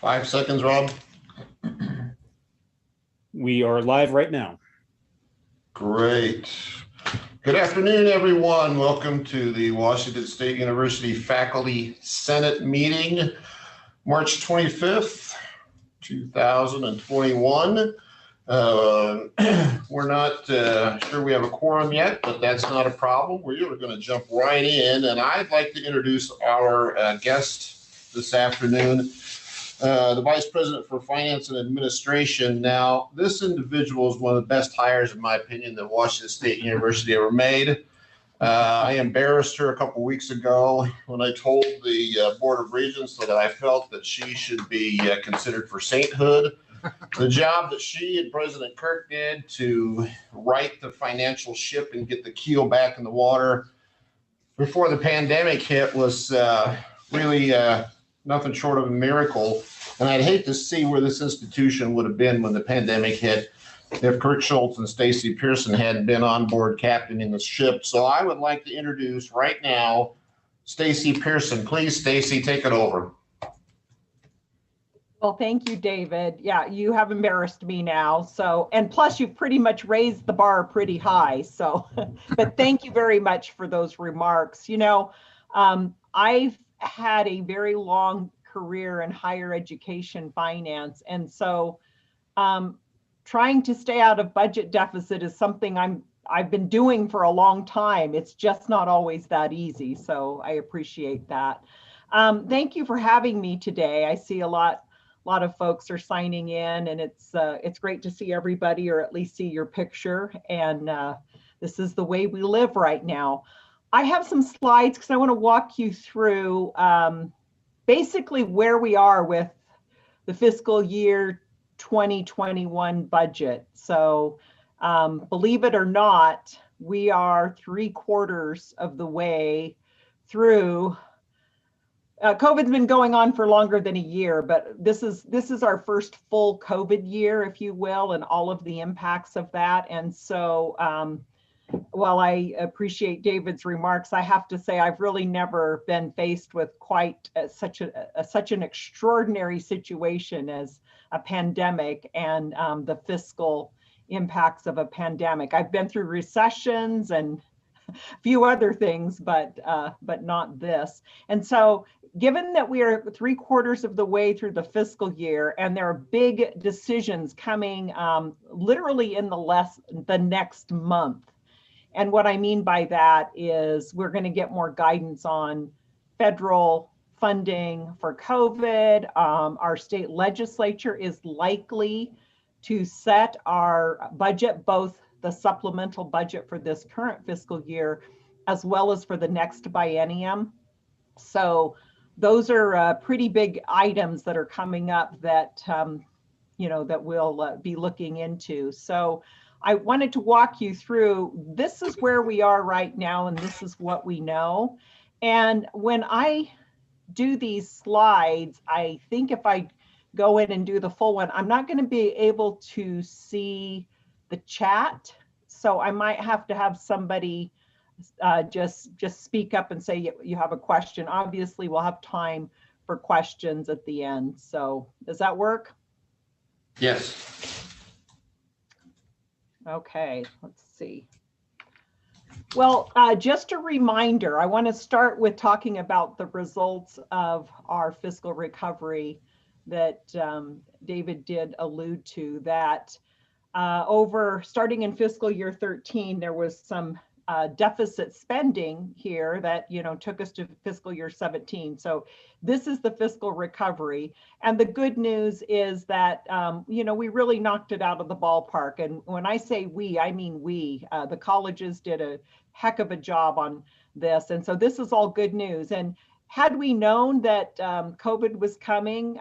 5 seconds, Rob. We are live right now. Great. Good afternoon, everyone. Welcome to the Washington State University Faculty Senate meeting, March 25th, 2021. We're not sure we have a quorum yet, but that's not a problem. We're going to jump right in, and I'd like to introduce our guest this afternoon, the Vice President for Finance and Administration. Now, this individual is one of the best hires, in my opinion, that Washington State University ever made. I embarrassed her a couple weeks ago when I told the Board of Regents that I felt that she should be considered for sainthood. The job that she and President Kirk did to right the financial ship and get the keel back in the water before the pandemic hit was really nothing short of a miracle. And I'd hate to see where this institution would have been when the pandemic hit if Kirk Schultz and Stacy Pearson hadn't been on board captaining the ship. So I would like to introduce right now Stacy Pearson. Please, Stacy, take it over. Well, thank you, David. Yeah, you have embarrassed me now. So, and plus you've pretty much raised the bar pretty high. So, but thank you very much for those remarks. You know, I've had a very long career in higher education finance. And so trying to stay out of budget deficit is something I've been doing for a long time. It's just not always that easy. So I appreciate that. Thank you for having me today. I see a lot of folks are signing in, and it's great to see everybody, or at least see your picture. And this is the way we live right now. I have some slides because I want to walk you through basically where we are with the fiscal year 2021 budget. So believe it or not, we are 3/4 of the way through. COVID's been going on for longer than a year, but this is our first full COVID year, if you will, and all of the impacts of that. And so while I appreciate David's remarks, I have to say I've really never been faced with quite such an extraordinary situation as a pandemic and the fiscal impacts of a pandemic. I've been through recessions and a few other things, but not this. And so given that we are 3/4 of the way through the fiscal year and there are big decisions coming literally in the next month. And what I mean by that is we're going to get more guidance on federal funding for COVID. Our state legislature is likely to set our budget, both the supplemental budget for this current fiscal year, as well as for the next biennium. So those are pretty big items that are coming up that, that we'll be looking into. So I wanted to walk you through, this is where we are right now, and this is what we know. And when I do these slides, I think if I go in and do the full one, I'm not going to be able to see the chat. So I might have to have somebody just speak up and say you have a question. Obviously, we'll have time for questions at the end. So does that work? Yes. Okay, let's see. Well, just a reminder, I want to start with talking about the results of our fiscal recovery that David did allude to, that starting in fiscal year 13, there was some deficit spending here that took us to fiscal year 17. So this is the fiscal recovery, and the good news is that we really knocked it out of the ballpark. And when I say we, I mean we. The colleges did a heck of a job on this, and so this is all good news. And had we known that COVID was coming,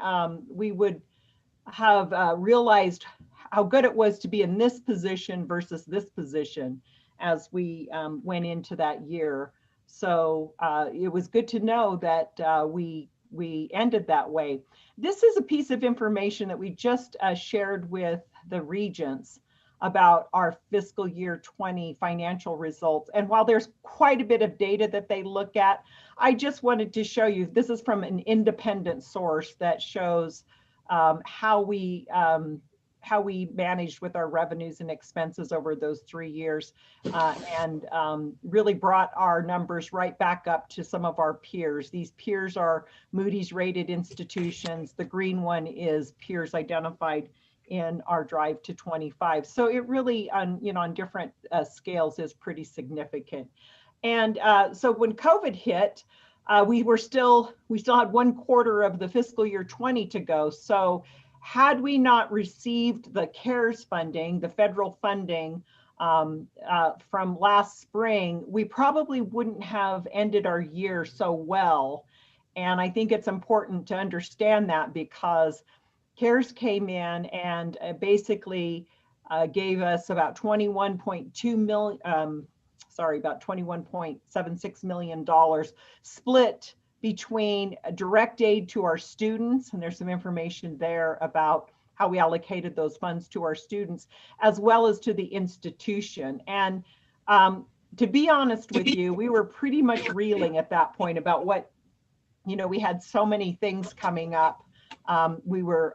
we would have realized how good it was to be in this position versus this position as we went into that year. So it was good to know that we ended that way. This is a piece of information that we just shared with the regents about our fiscal year 20 financial results. And while there's quite a bit of data that they look at, I just wanted to show you, this is from an independent source that shows how we managed with our revenues and expenses over those 3 years, and really brought our numbers right back up to some of our peers. These peers are Moody's rated institutions. The green one is peers identified in our Drive to 25. So it really, on different scales, is pretty significant. And so when COVID hit, we still had 1/4 of the fiscal year 20 to go. So had we not received the CARES funding, the federal funding from last spring, we probably wouldn't have ended our year so well. And I think it's important to understand that, because CARES came in and basically gave us about $21.76 million split between direct aid to our students, and there's some information there about how we allocated those funds to our students, as well as to the institution. And to be honest with you, we were pretty much reeling at that point about what, we had so many things coming up. We were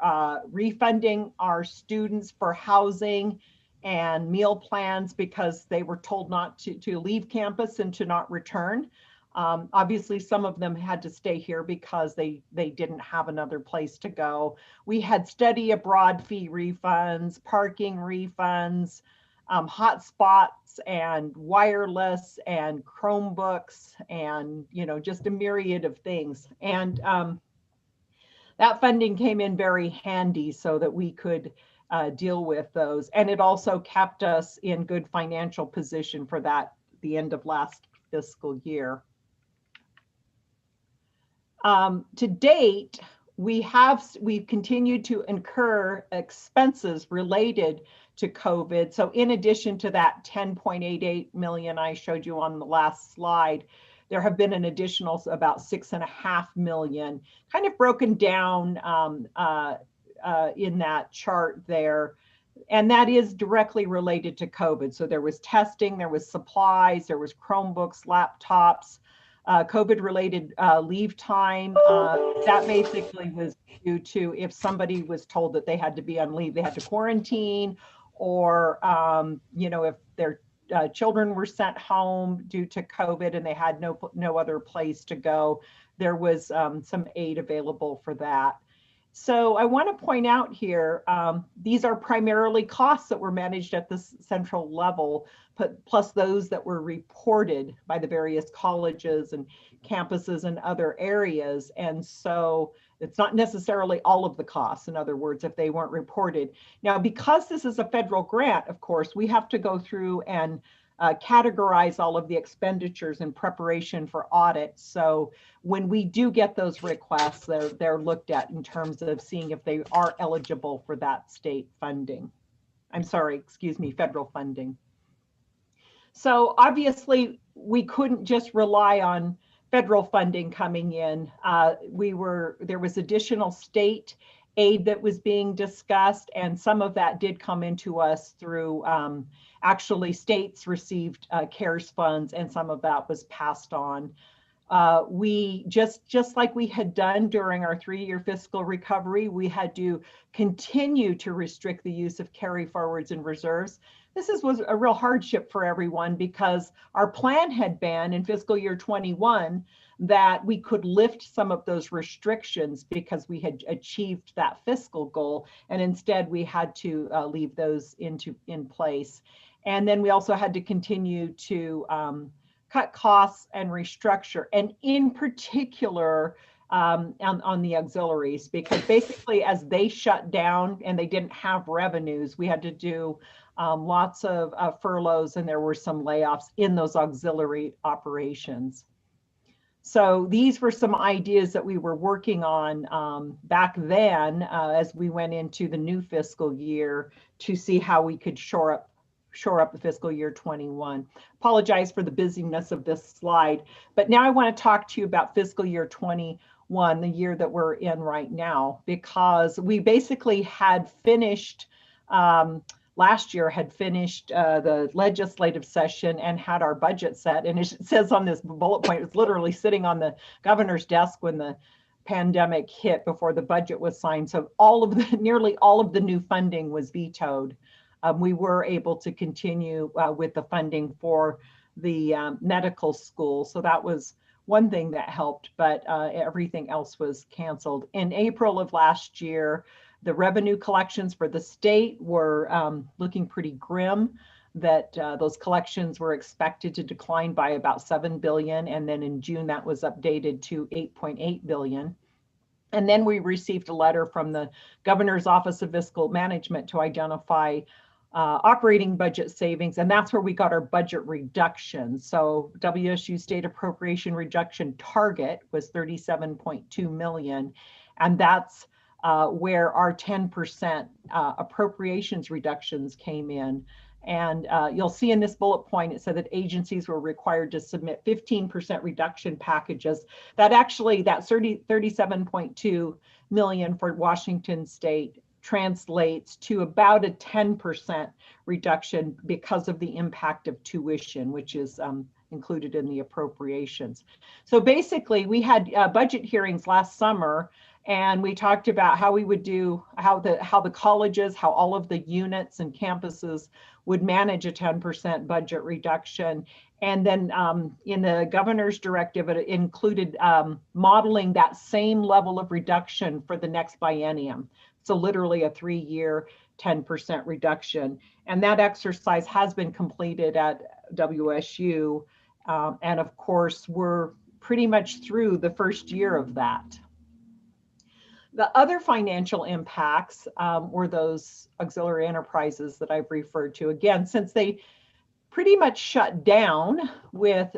refunding our students for housing and meal plans because they were told not to leave campus and to not return. Obviously, some of them had to stay here because they didn't have another place to go. We had study abroad fee refunds, parking refunds, hotspots and wireless and Chromebooks, and just a myriad of things. And that funding came in very handy so that we could deal with those. And it also kept us in good financial position for the end of last fiscal year. To date, we've continued to incur expenses related to COVID. So in addition to that 10.88 million I showed you on the last slide, there have been an additional about 6.5 million, kind of broken down in that chart there. And that is directly related to COVID. So there was testing, there was supplies, there was Chromebooks, laptops, COVID-related leave time. That basically was due to if somebody was told that they had to be on leave, they had to quarantine, or if their children were sent home due to COVID and they had no other place to go, there was some aid available for that. So I want to point out here, these are primarily costs that were managed at the central level, plus those that were reported by the various colleges and campuses and other areas. And so it's not necessarily all of the costs, in other words, if they weren't reported. Now, because this is a federal grant, of course, we have to go through and categorize all of the expenditures in preparation for audit. So when we do get those requests, they're looked at in terms of seeing if they are eligible for that state funding. Federal funding. So obviously we couldn't just rely on federal funding coming in. There was additional state aid that was being discussed, and some of that did come into us through actually states received CARES funds, and some of that was passed on. We just like we had done during our 3-year fiscal recovery, we had to continue to restrict the use of carry forwards and reserves. This was a real hardship for everyone, because our plan had been in fiscal year 21 that we could lift some of those restrictions because we had achieved that fiscal goal, and instead we had to leave those in place. And then we also had to continue to cut costs and restructure, and in particular on the auxiliaries, because basically as they shut down and they didn't have revenues, we had to do lots of furloughs, and there were some layoffs in those auxiliary operations. So these were some ideas that we were working on back then as we went into the new fiscal year to see how we could shore up the fiscal year 21. Apologize for the busyness of this slide, but now I want to talk to you about fiscal year 21, the year that we're in right now, because we basically had finished last year the legislative session and had our budget set. And it says on this bullet point, it's literally sitting on the governor's desk when the pandemic hit before the budget was signed. So nearly all of the new funding was vetoed. We were able to continue with the funding for the medical school. So that was one thing that helped, but everything else was canceled. In April of last year, the revenue collections for the state were looking pretty grim, that those collections were expected to decline by about 7 billion. And then in June, that was updated to 8.8 billion. And then we received a letter from the Governor's Office of Fiscal Management to identify operating budget savings, and that's where we got our budget reduction. So WSU state appropriation reduction target was 37.2 million, and that's where our 10% appropriations reductions came in. And you'll see in this bullet point, it said that agencies were required to submit 15% reduction packages. That 37.2 million for Washington State translates to about a 10% reduction because of the impact of tuition, which is included in the appropriations. So basically, we had budget hearings last summer, and we talked about how we would do, how the colleges, how all of the units and campuses would manage a 10% budget reduction. And then in the governor's directive, it included modeling that same level of reduction for the next biennium. So literally a 3-year 10% reduction. And that exercise has been completed at WSU. And of course, we're pretty much through the first year of that. The other financial impacts were those auxiliary enterprises that I've referred to. Again, since they pretty much shut down with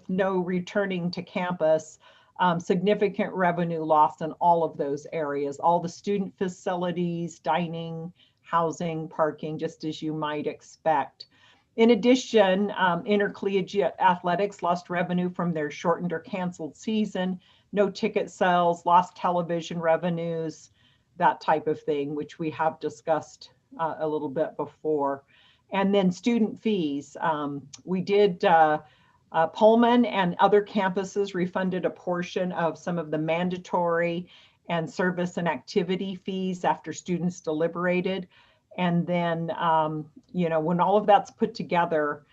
no returning to campus, significant revenue lost in all of those areas, all the student facilities, dining, housing, parking, just as you might expect. In addition, intercollegiate athletics lost revenue from their shortened or canceled season, no ticket sales, lost television revenues, that type of thing, which we have discussed a little bit before. And then student fees. We did Pullman and other campuses refunded a portion of some of the mandatory and service and activity fees after students deliberated. And then, when all of that's put together,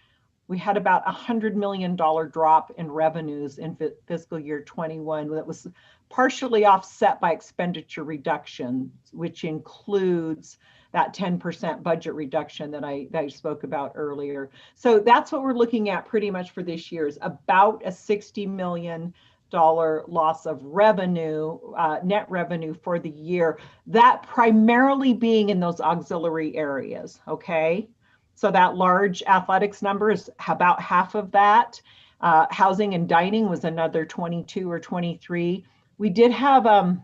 we had about $100 million drop in revenues in fiscal year 21 that was partially offset by expenditure reduction, which includes that 10% budget reduction that I spoke about earlier. So that's what we're looking at pretty much for this year, is about a $60 million loss of revenue, net revenue for the year, that primarily being in those auxiliary areas, okay? So that large athletics number is about half of that. Housing and dining was another 22 or 23. We did have a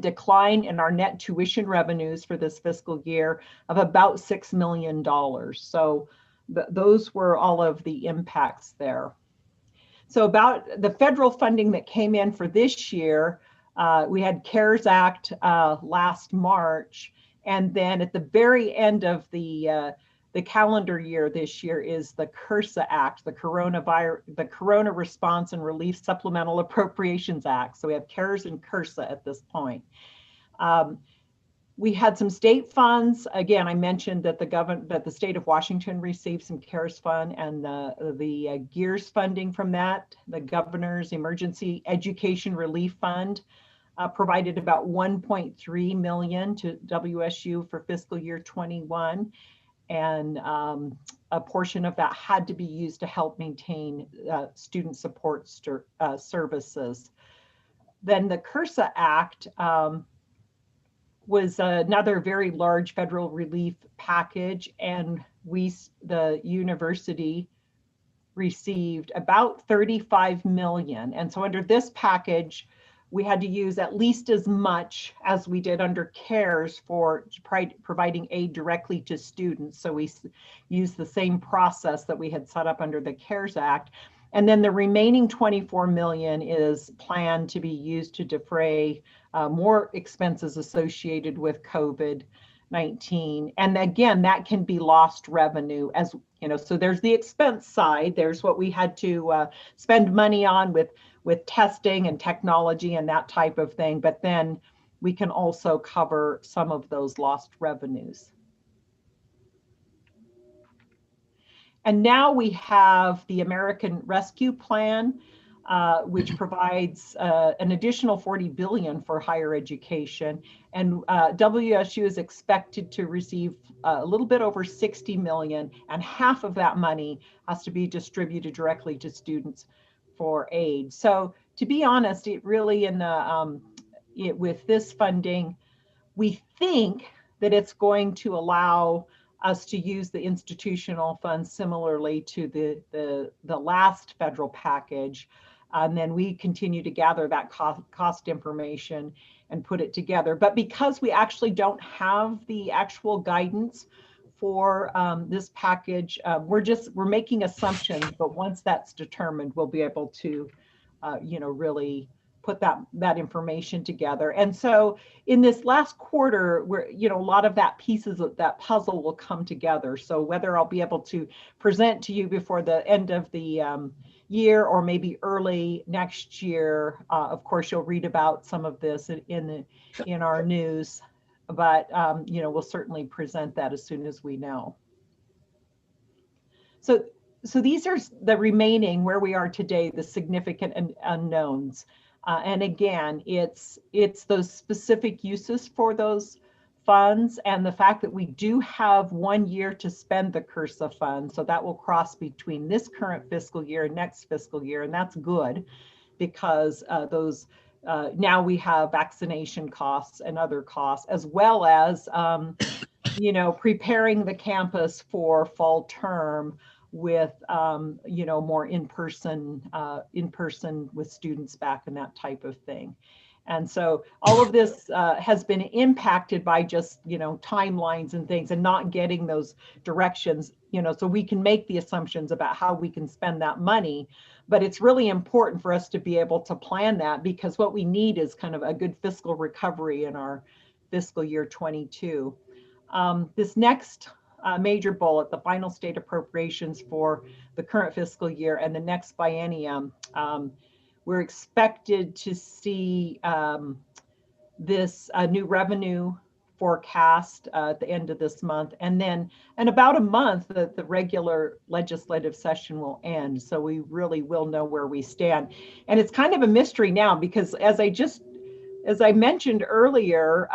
decline in our net tuition revenues for this fiscal year of about $6 million. So those were all of the impacts there. So about the federal funding that came in for this year, we had CARES Act last March, and then at the very end of the calendar year this year is the CRRSA Act, the Corona Response and Relief Supplemental Appropriations Act. So we have CARES and CRRSA at this point. We had some state funds. Again, I mentioned that the state of Washington received some CARES fund, and the GEARS funding from that, the Governor's Emergency Education Relief Fund, provided about $1.3 million to WSU for fiscal year 21. And a portion of that had to be used to help maintain student support services. Then the CRRSA Act was another very large federal relief package, and the university received about 35 million. And so under this package, we had to use at least as much as we did under CARES for providing aid directly to students. So we used the same process that we had set up under the CARES Act. And then the remaining 24 million is planned to be used to defray more expenses associated with COVID, 19. And again, that can be lost revenue as you know. So there's the expense side. There's what we had to spend money on with testing and technology and that type of thing. But then we can also cover some of those lost revenues. And now we have the American Rescue Plan, which provides an additional $40 billion for higher education. And WSU is expected to receive a little bit over $60 million, and half of that money has to be distributed directly to students for aid. So to be honest, it really with this funding, we think that it's going to allow us to use the institutional funds similarly to the last federal package. And then we continue to gather that cost information and put it together. But because we actually don't have the actual guidance for this package, we're making assumptions, but once that's determined, we'll be able to, really put that information together. And so in this last quarter, where a lot of that pieces of that puzzle will come together. So whether I'll be able to present to you before the end of the year or maybe early next year, of course you'll read about some of this in our news, but we'll certainly present that as soon as we know. So these are the remaining, where we are today, the significant unknowns. And again, it's those specific uses for those funds and the fact that we do have 1 year to spend the CRRSA funds. So that will cross between this current fiscal year and next fiscal year. And that's good because now we have vaccination costs and other costs, as well as, preparing the campus for fall term with more in-person with students back and that type of thing. And so all of this has been impacted by just timelines and things and not getting those directions, so we can make the assumptions about how we can spend that money. But it's really important for us to be able to plan that, because what we need is kind of a good fiscal recovery in our fiscal year 22. This next major bullet, the final state appropriations for the current fiscal year and the next biennium, we're expected to see this new revenue forecast at the end of this month. And then in about a month, the regular legislative session will end. So we really will know where we stand. And it's kind of a mystery now, because as I mentioned earlier,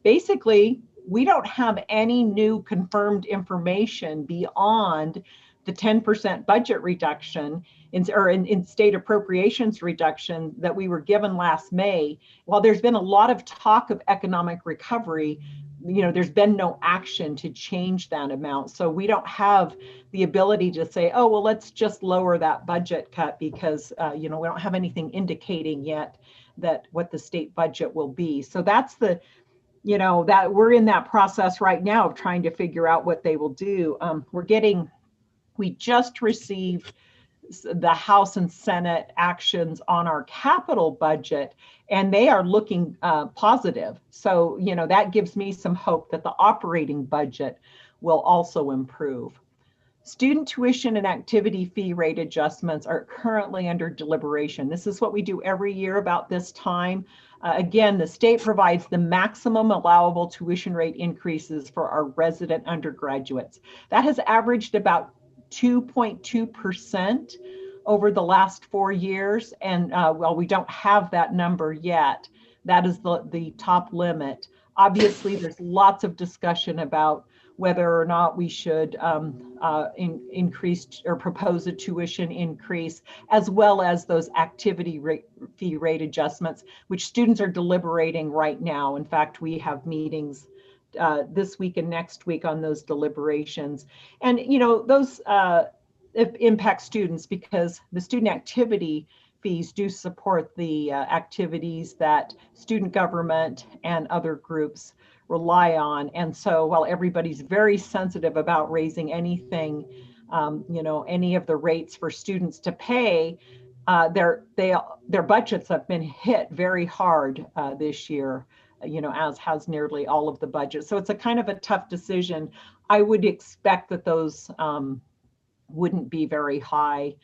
basically, we don't have any new confirmed information beyond the 10% budget reduction in state appropriations reduction that we were given last May. While there's been a lot of talk of economic recovery, there's been no action to change that amount. So we don't have the ability to say, oh, well, let's just lower that budget cut because, we don't have anything indicating yet that what the state budget will be. So that's that we're in that process right now of trying to figure out what they will do. We just received the House and Senate actions on our capital budget, and they are looking positive. So, that gives me some hope that the operating budget will also improve. Student tuition and activity fee rate adjustments are currently under deliberation. This is what we do every year about this time. Again, the state provides the maximum allowable tuition rate increases for our resident undergraduates. That has averaged about 2.2% over the last 4 years. And while we don't have that number yet, that is the top limit. Obviously, there's lots of discussion about whether or not we should increase or propose a tuition increase, as well as those activity fee rate adjustments, which students are deliberating right now. In fact, we have meetings this week and next week on those deliberations. And, those impact students because the student activity fees do support the activities that student government and other groups rely on. And so while everybody's very sensitive about raising anything, any of the rates for students to pay, their budgets have been hit very hard this year as has nearly all of the budget. So it's a kind of a tough decision. I would expect that those wouldn't be very high.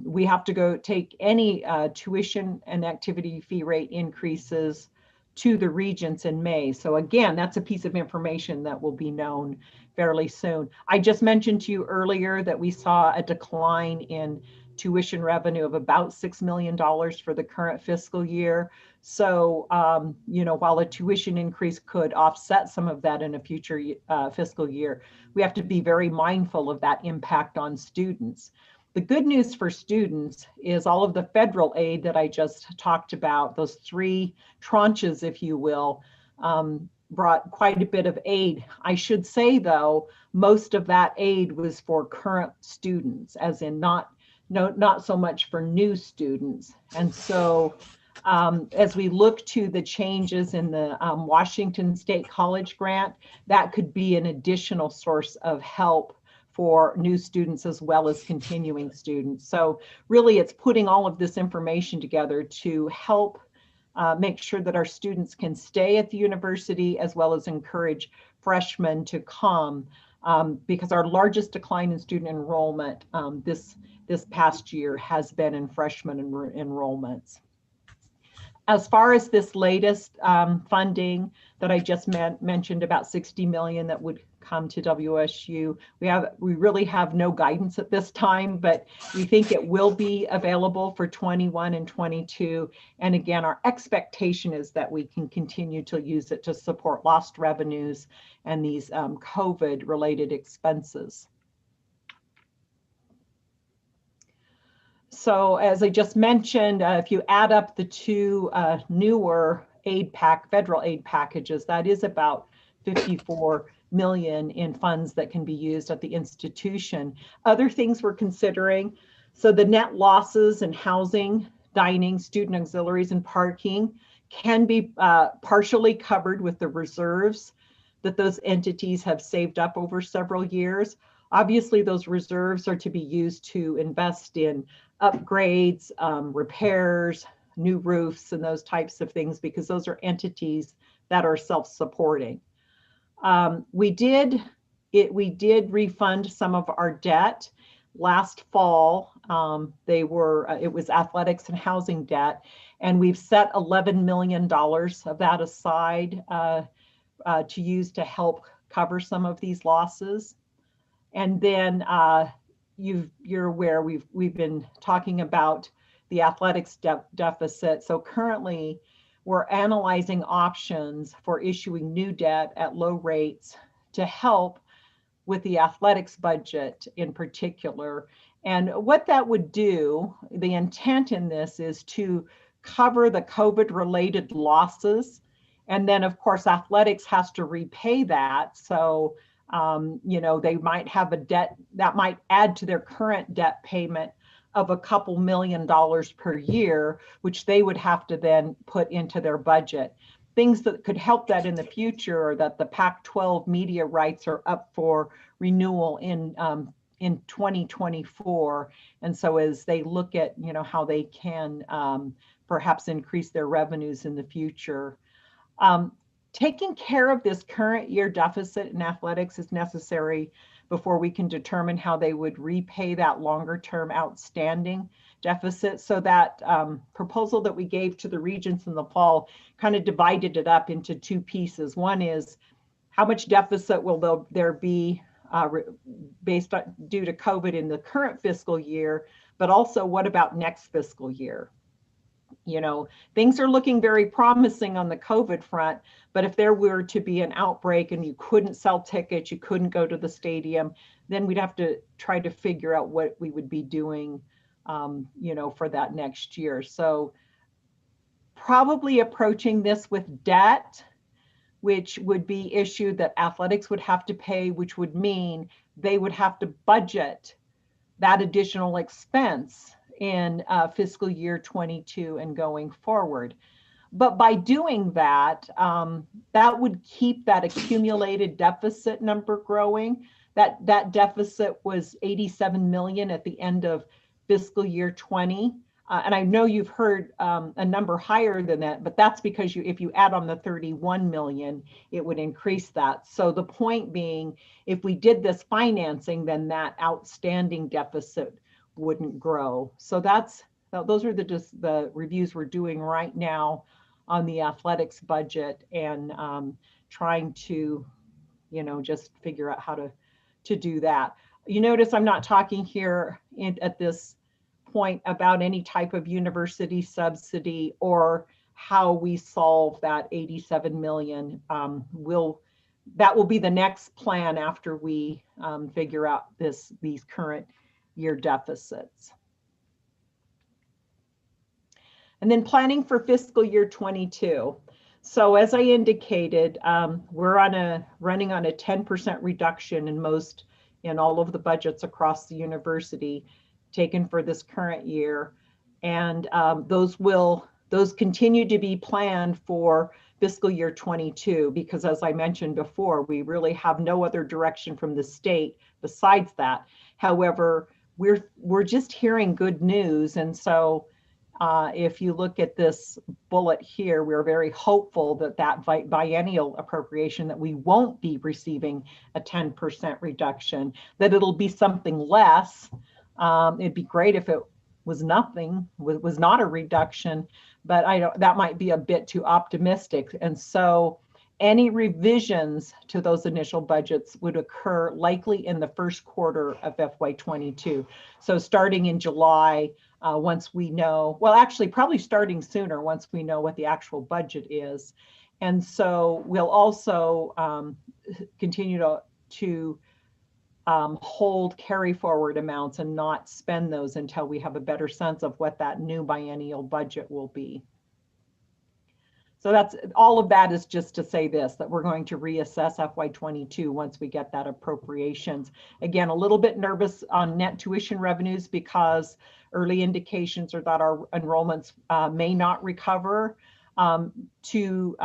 We have to go take any tuition and activity fee rate increases to the regents in May. So again, that's a piece of information that will be known fairly soon. I just mentioned to you earlier that we saw a decline in tuition revenue of about $6 million for the current fiscal year. So, while a tuition increase could offset some of that in a future fiscal year, we have to be very mindful of that impact on students. The good news for students is all of the federal aid that I just talked about, those 3 tranches, if you will, brought quite a bit of aid. I should say, though, most of that aid was for current students, as in not so much for new students. And so as we look to the changes in the Washington State College grant, that could be an additional source of help for new students as well as continuing students. So really, it's putting all of this information together to help make sure that our students can stay at the university, as well as encourage freshmen to come, because our largest decline in student enrollment this past year has been in freshman enrollments. As far as this latest funding that I just mentioned, about 60 million that would come to WSU, we really have no guidance at this time, but we think it will be available for 21 and 22. And again, our expectation is that we can continue to use it to support lost revenues and these COVID related expenses. So as I just mentioned, if you add up the 2 newer federal aid packages, that is about 54 million in funds that can be used at the institution. Other things we're considering, so the net losses in housing, dining, student auxiliaries, and parking can be partially covered with the reserves that those entities have saved up over several years. Obviously, those reserves are to be used to invest in upgrades, repairs, new roofs, and those types of things, because those are entities that are self-supporting. We did refund some of our debt last fall. It was athletics and housing debt, and we've set $11 million of that aside to use to help cover some of these losses. And then you're aware we've been talking about the athletics deficit. So currently we're analyzing options for issuing new debt at low rates to help with the athletics budget in particular. And what that would do, the intent in this is to cover the COVID related losses. And then of course, athletics has to repay that. So they might have a debt that might add to their current debt payment of a couple $1 million per year, which they would have to then put into their budget. Things that could help that in the future are that the Pac-12 media rights are up for renewal in 2024. And so as they look at, how they can perhaps increase their revenues in the future, taking care of this current year deficit in athletics is necessary before we can determine how they would repay that longer term outstanding deficit. So that proposal that we gave to the regents in the fall kind of divided it up into 2 pieces. One is how much deficit will there be due to COVID in the current fiscal year, but also what about next fiscal year? Things are looking very promising on the COVID front, but if there were to be an outbreak and you couldn't sell tickets, you couldn't go to the stadium, then we'd have to try to figure out what we would be doing, for that next year. So probably approaching this with debt, which would be issued that athletics would have to pay, which would mean they would have to budget that additional expense in fiscal year 22 and going forward. But by doing that, that would keep that accumulated deficit number growing. That deficit was 87 million at the end of fiscal year 20. And I know you've heard a number higher than that, but that's because if you add on the 31 million, it would increase that. So the point being, if we did this financing, then that outstanding deficit wouldn't grow. So those are just the reviews we're doing right now on the athletics budget, and trying to, just figure out how to do that. You notice I'm not talking here at this point about any type of university subsidy or how we solve that 87 million. That will be the next plan after we figure out these current year deficits. And then planning for fiscal year 22. So as I indicated, we're running on a 10% reduction in all of the budgets across the university taken for this current year. And those continue to be planned for fiscal year 22, because as I mentioned before, we really have no other direction from the state besides that. However, we're just hearing good news. And so if you look at this bullet here, we're very hopeful that biennial appropriation, that we won't be receiving a 10% reduction, that it'll be something less. It'd be great if it was nothing, was not a reduction, but that might be a bit too optimistic. And so any revisions to those initial budgets would occur likely in the first quarter of FY22. So starting in July, once we know, well, actually probably starting sooner once we know what the actual budget is. And so we'll also continue to hold carry forward amounts and not spend those until we have a better sense of what that new biennial budget will be. So that's all of that is just to say that we're going to reassess FY22 once we get that appropriations. Again, a little bit nervous on net tuition revenues because early indications are that our enrollments may not recover to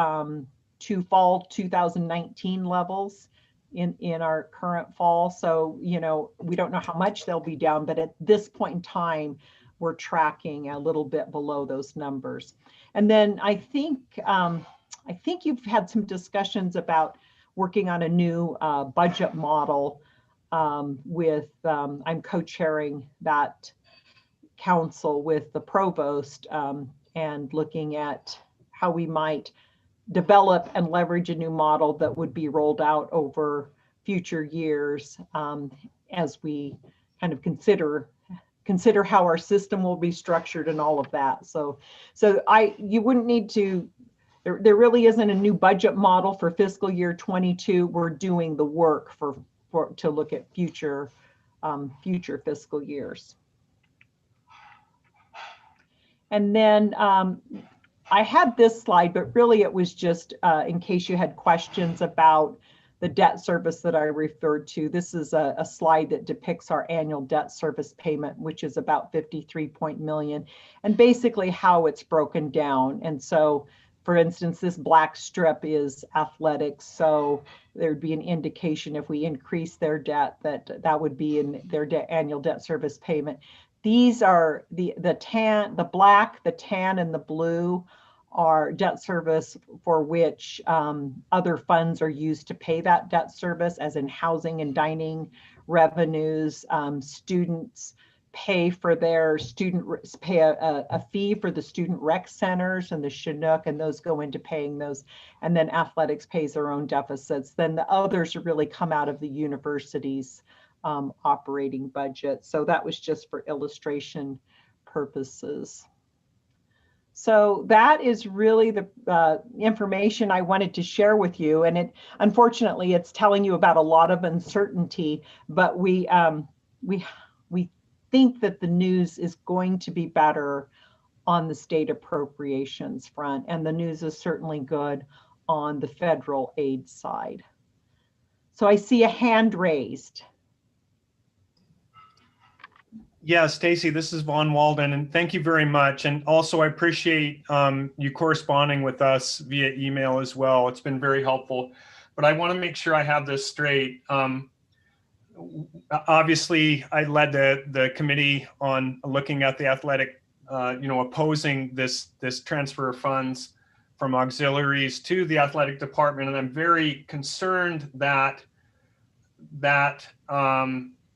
fall 2019 levels in our current fall. So, we don't know how much they'll be down, but at this point in time, we're tracking a little bit below those numbers. And then I think you've had some discussions about working on a new budget model with, I'm co-chairing that council with the provost and looking at how we might develop and leverage a new model that would be rolled out over future years as we kind of consider how our system will be structured and all of that. So you wouldn't need to, there really isn't a new budget model for fiscal year 22. We're doing the work to look at future fiscal years. And then I had this slide, but really it was just in case you had questions about the debt service that I referred to. This is a slide that depicts our annual debt service payment, which is about 53 million, and basically how it's broken down. And so, for instance, this black strip is athletics. So there'd be an indication if we increase their debt that would be in their annual debt service payment. These are the black, the tan, and the blue are debt service for which other funds are used to pay that debt service, as in housing and dining revenues. Students pay for their pay a fee for the student rec centers and the Chinook, and those go into paying those. And then athletics pays their own deficits. Then the others really come out of the university's operating budget. So that was just for illustration purposes. So that is really the information I wanted to share with you. And unfortunately, it's telling you about a lot of uncertainty, but we think that the news is going to be better on the state appropriations front. And the news is certainly good on the federal aid side. So I see a hand raised. Yeah, Stacy, this is Vaughn Walden, and thank you very much. And also, I appreciate you corresponding with us via email as well. It's been very helpful. But I want to make sure I have this straight. Obviously, I led the committee on looking at the athletic opposing this transfer of funds from auxiliaries to the athletic department, and I'm very concerned that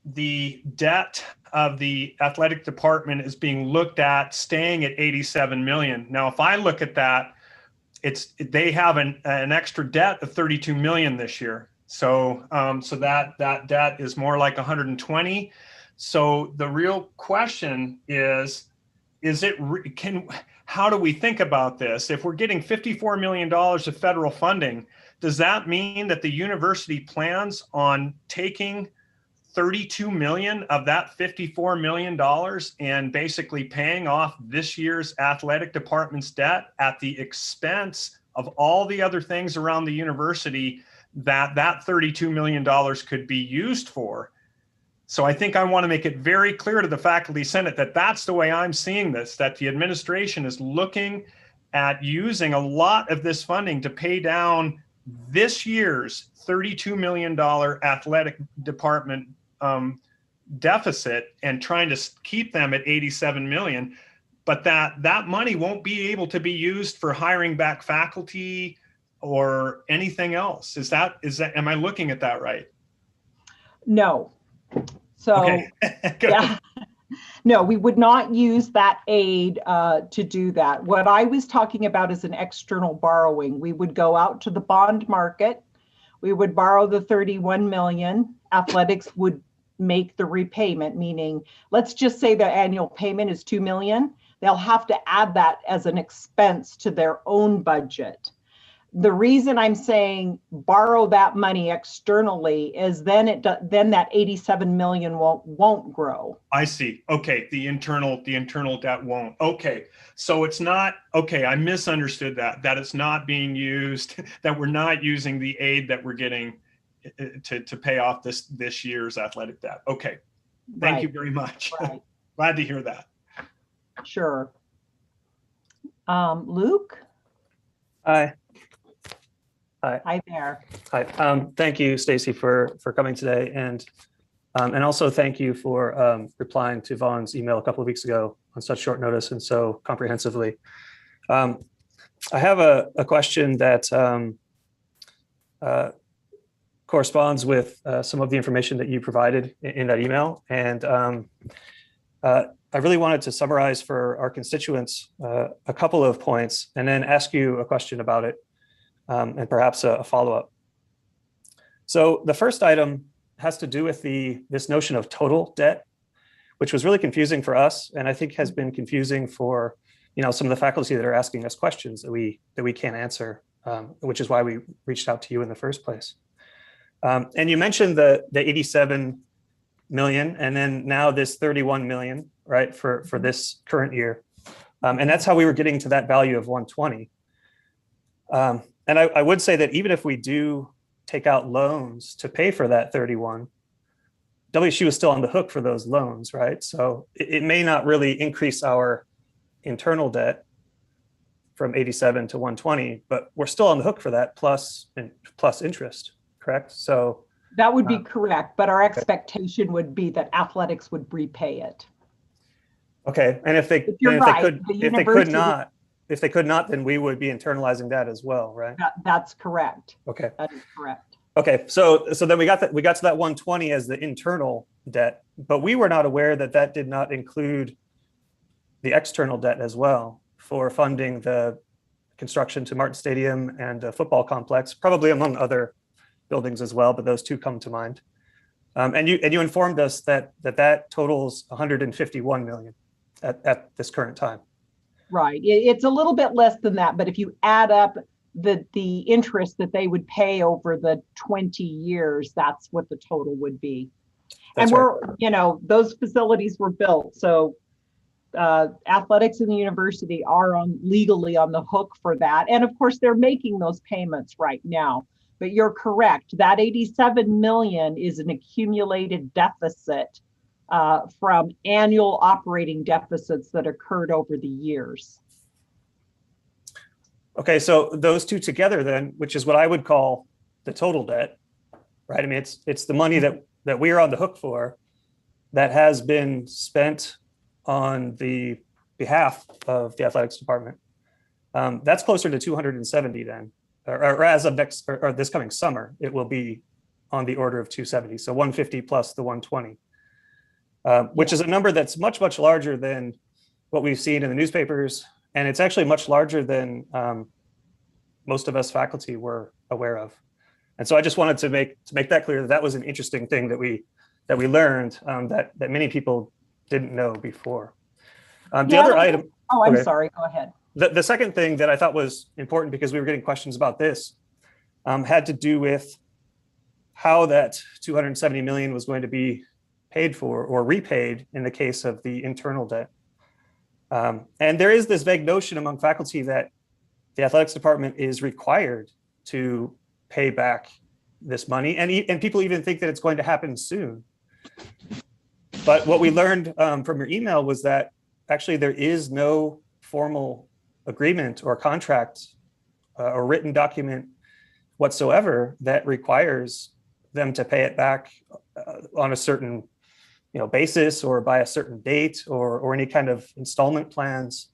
the debt of the athletic department is being looked at staying at 87 million. Now, if I look at that, they have an extra debt of 32 million this year. So that debt is more like 120. So the real question is how do we think about this? If we're getting $54 million of federal funding, does that mean that the university plans on taking 32 million of that $54 million and basically paying off this year's athletic department's debt at the expense of all the other things around the university that $32 million could be used for? So I think I want to make it very clear to the faculty senate that that's the way I'm seeing this, that the administration is looking at using a lot of this funding to pay down this year's $32 million athletic department deficit and trying to keep them at 87 million, but that money won't be able to be used for hiring back faculty or anything else. Is that am I looking at that right? No. So okay. yeah, no, we would not use that aid to do that. What I was talking about is an external borrowing. We would go out to the bond market. We would borrow the 31 million. Athletics would make the repayment, meaning let's just say the annual payment is 2 million. They'll have to add that as an expense to their own budget. The reason I'm saying borrow that money externally is then that 87 million won't grow. I see. Okay, the internal debt won't. Okay, so it's not okay. I misunderstood that it's not being used. That we're not using the aid that we're getting to pay off this year's athletic debt. Okay, thank you very much. Right. Glad to hear that. Sure. Luke? Hi. Hi there. Hi. Thank you, Stacy, for coming today, and also thank you for replying to Vaughn's email a couple of weeks ago on such short notice and so comprehensively. I have a question that corresponds with some of the information that you provided in that email, and I really wanted to summarize for our constituents a couple of points and then ask you a question about it. And perhaps a follow-up. So the first item has to do with this notion of total debt, which was really confusing for us, and I think has been confusing for some of the faculty that are asking us questions that we can't answer, which is why we reached out to you in the first place. And you mentioned the 87 million, and then now this 31 million, right, for this current year, and that's how we were getting to that value of 120. And I would say that even if we do take out loans to pay for that 31, WSU is still on the hook for those loans, right? So it may not really increase our internal debt from 87 to 120, but we're still on the hook for that plus interest, correct? So that would be correct, but our expectation would be that athletics would repay it. Okay, and if they could not, then we would be internalizing that as well, right? That's correct. Okay. That is correct. Okay, so then we got to that 120 as the internal debt, but we were not aware that did not include the external debt as well for funding the construction to Martin Stadium and the football complex, probably among other buildings as well, but those two come to mind. And you informed us that totals 151 million at this current time. Right. It's a little bit less than that, but if you add up the interest that they would pay over the 20 years, that's what the total would be. That's and we're, right. Those facilities were built. So athletics in the university are legally on the hook for that. And of course, they're making those payments right now. But you're correct. That 87 million is an accumulated deficit from annual operating deficits that occurred over the years. Okay, so those two together then, which is what I would call the total debt, right? I mean, it's the money that we are on the hook for that has been spent on the behalf of the athletics department. That's closer to 270 then, or as of next or this coming summer, it will be on the order of 270. So 150 plus the 120, which is a number that's much, much larger than what we've seen in the newspapers. And it's actually much larger than most of us faculty were aware of. And so I just wanted to make that clear, that that was an interesting thing that we learned that many people didn't know before. The other item. Oh, I'm okay. sorry. Go ahead. The second thing that I thought was important, because we were getting questions about this, had to do with how that 270 million was going to be paid for or repaid in the case of the internal debt. And there is this vague notion among faculty that the athletics department is required to pay back this money, and people even think that it's going to happen soon. But what we learned from your email was that actually there is no formal agreement or contract or written document whatsoever that requires them to pay it back on a certain basis or by a certain date or any kind of installment plans,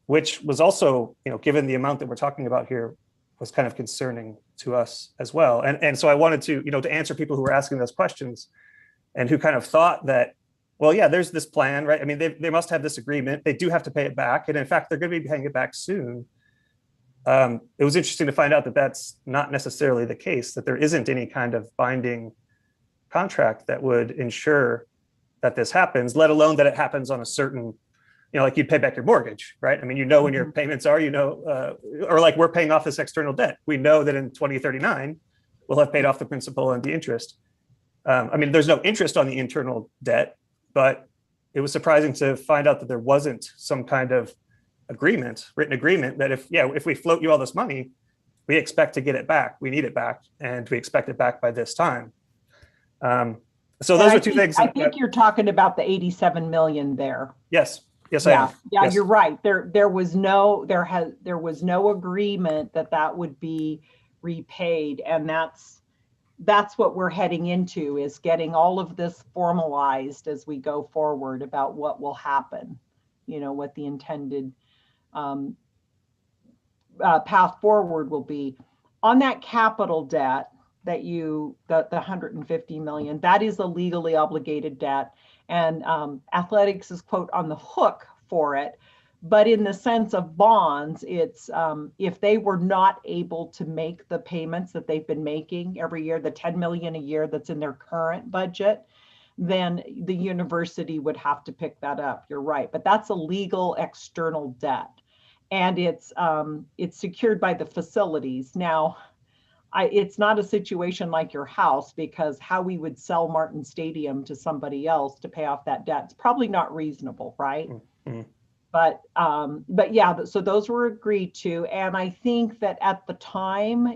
which was also, given the amount that we're talking about here, was kind of concerning to us as well. And so I wanted to, to answer people who were asking those questions and who kind of thought that, well, yeah, there's this plan, right? I mean, they must have this agreement. They do have to pay it back. And in fact, they're going to be paying it back soon. It was interesting to find out that that's not necessarily the case, that there isn't any kind of binding contract that would ensure that this happens, let alone that it happens on a certain, like you'd pay back your mortgage, right? I mean, when your payments are, or like we're paying off this external debt. We know that in 2039, we'll have paid off the principal and the interest. I mean, there's no interest on the internal debt, but it was surprising to find out that there wasn't some kind of written agreement that if we float you all this money, we expect to get it back. We need it back, and we expect it back by this time. So those are two things. I think you're talking about the 87 million there. Yes, I am. Yeah, yes. You're right. There was no agreement that would be repaid, and that's what we're heading into, is getting all of this formalized as we go forward about what will happen, what the intended path forward will be. On that capital debt that the 150 million, that is a legally obligated debt, and athletics is, quote, on the hook for it. But in the sense of bonds, it's if they were not able to make the payments that they've been making every year, the 10 million a year that's in their current budget, then the university would have to pick that up. You're right, but that's a legal external debt, and it's secured by the facilities. Now, it's not a situation like your house, because how we would sell Martin Stadium to somebody else to pay off that debt, it's probably not reasonable, right? Mm-hmm. But yeah, so those were agreed to. And I think that at the time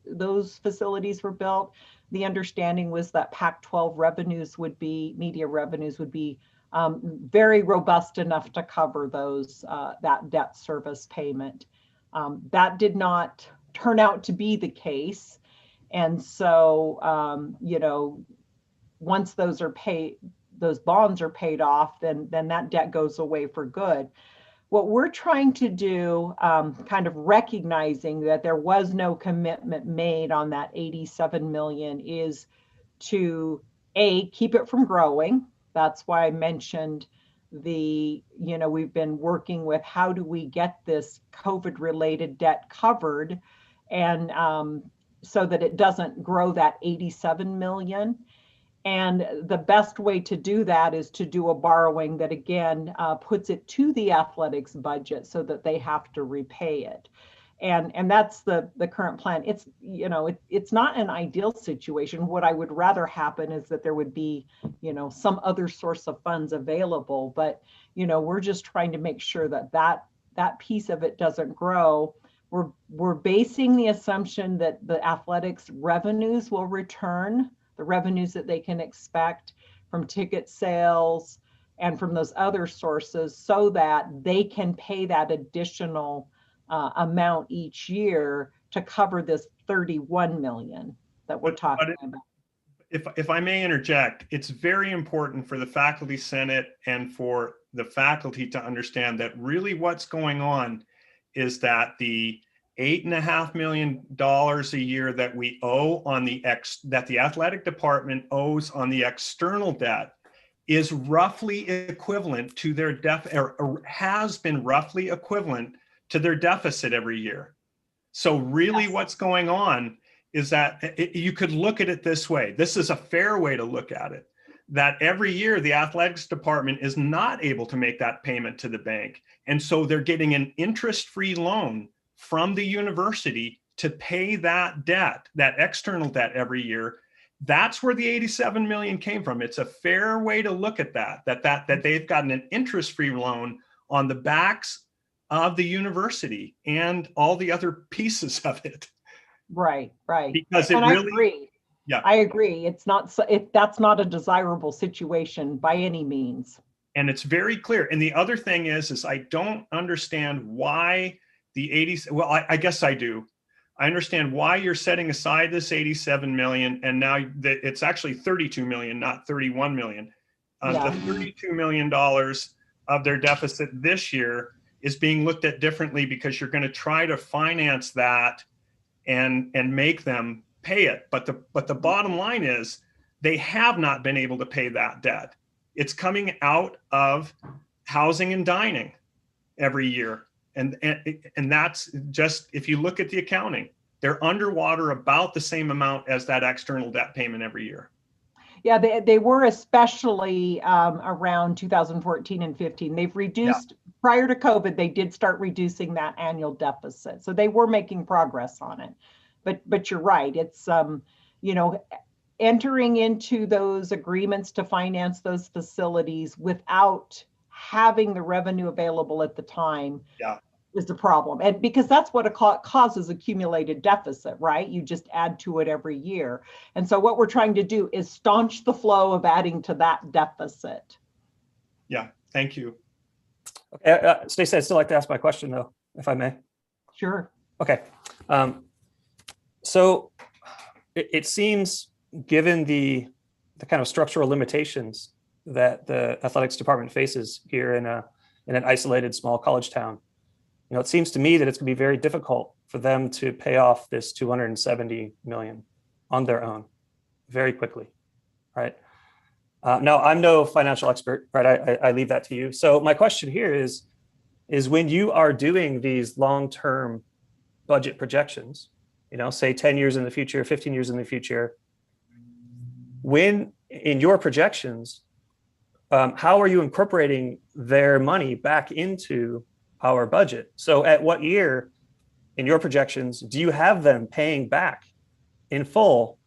those facilities were built, the understanding was that Pac-12 media revenues would be very robust enough to cover those, that debt service payment. That did not turn out to be the case. And so, once those bonds are paid off, then that debt goes away for good. What we're trying to do, kind of recognizing that there was no commitment made on that 87 million, is to keep it from growing. That's why I mentioned we've been working with how do we get this COVID related debt covered, and so that it doesn't grow that 87 million. And the best way to do that is to do a borrowing that, again, puts it to the athletics budget so that they have to repay it. And that's the current plan. It's, it's not an ideal situation. What I would rather happen is that there would be, some other source of funds available. But, we're just trying to make sure that piece of it doesn't grow. We're basing the assumption that the athletics revenues will return, the revenues that they can expect from ticket sales and from those other sources, so that they can pay that additional amount each year to cover this 31 million that we're talking about. If I may interject, it's very important for the faculty senate and for the faculty to understand that really what's going on is that the $8.5 million a year that we owe on that the athletic department owes on the external debt is roughly equivalent to their or has been roughly equivalent to their deficit every year. So really Yes. what's going on is that you could look at it this way. This is a fair way to look at it, that every year the athletics department is not able to make that payment to the bank. And so they're getting an interest-free loan from the university to pay that debt, that external debt every year. That's where the 87 million came from. It's a fair way to look at that they've gotten an interest-free loan on the backs of the university and all the other pieces of it. Right. Because it And really, I agree. yeah. I agree. It's not, that's not a desirable situation by any means. And it's very clear. And the other thing is I don't understand why the 80s, well, I guess I do. I understand why you're setting aside this 87 million and now it's actually 32 million, not 31 million. Yeah. The $32 million of their deficit this year is being looked at differently because you're going to try to finance that and make them pay it. But the bottom line is they have not been able to pay that debt. It's coming out of housing and dining every year. And that's just, if you look at the accounting, they're underwater about the same amount as that external debt payment every year. Yeah, they were especially around 2014 and 15. They've reduced, prior to COVID, they did start reducing that annual deficit. So they were making progress on it. But you're right. It's, entering into those agreements to finance those facilities without having the revenue available at the time is the problem. And because that's what causes accumulated deficit, right? You just add to it every year. And so what we're trying to do is staunch the flow of adding to that deficit. Yeah, thank you. Okay, Stacey, I'd still like to ask my question though, if I may. Sure. Okay. So it seems, given the kind of structural limitations that the athletics department faces here in an isolated small college town, it seems to me that it's going to be very difficult for them to pay off this 270 million on their own very quickly, right? Now, I'm no financial expert, right? I leave that to you. So my question here is when you are doing these long-term budget projections, say 10 years in the future, 15 years in the future, when in your projections, how are you incorporating their money back into our budget? So at what year in your projections do you have them paying back in full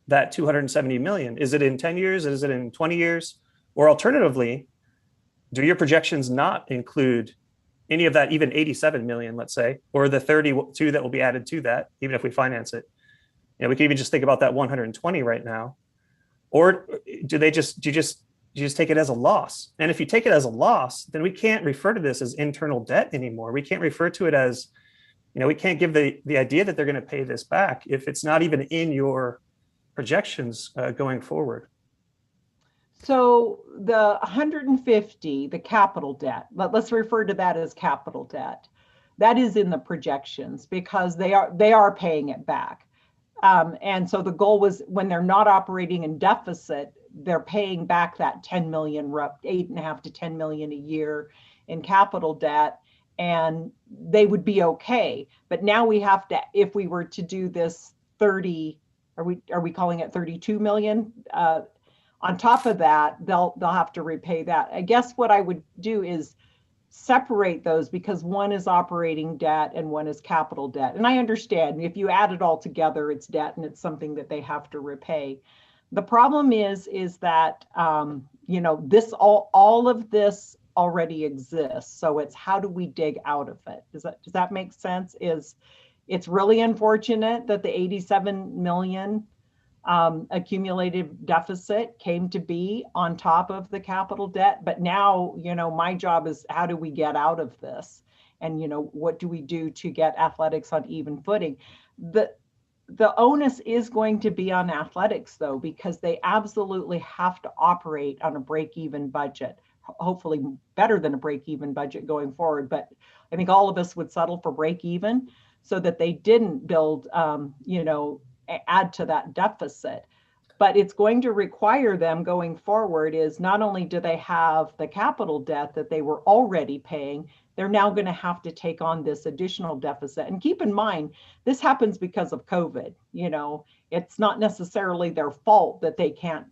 that 270 million? Is it in 10 years? Is it in 20 years? Or alternatively, do your projections not include any of that, even 87 million, let's say, or the 32 that will be added to that, even if we finance it? We can even just think about that 120 right now. Or do you just take it as a loss? And if you take it as a loss, then we can't refer to this as internal debt anymore. We can't refer to it as, we can't give the idea that they're going to pay this back if it's not even in your projections going forward. So the 150, the capital debt, let's refer to that as capital debt. That is in the projections because they are paying it back. And so the goal was, when they're not operating in deficit, they're paying back that 10 million, 8.5 to 10 million a year in capital debt, and they would be okay. But now we have to, if we were to do this 30, are we calling it 32 million? On top of that, they'll have to repay that. I guess what I would do is separate those, because one is operating debt and one is capital debt. And I understand if you add it all together, it's debt and it's something that they have to repay. The problem is that, this all of this already exists. So it's, how do we dig out of it? Does that make sense? It's really unfortunate that the 87 million accumulated deficit came to be on top of the capital debt. But now, my job is, how do we get out of this? And, what do we do to get athletics on even footing? the onus is going to be on athletics, though, because they absolutely have to operate on a break-even budget, hopefully better than a break-even budget going forward. But I think all of us would settle for break-even so that they didn't build, add to that deficit. But it's going to require them going forward is not only do they have the capital debt that they were already paying, they're now going to have to take on this additional deficit. And keep in mind, this happens because of COVID. It's not necessarily their fault that they can't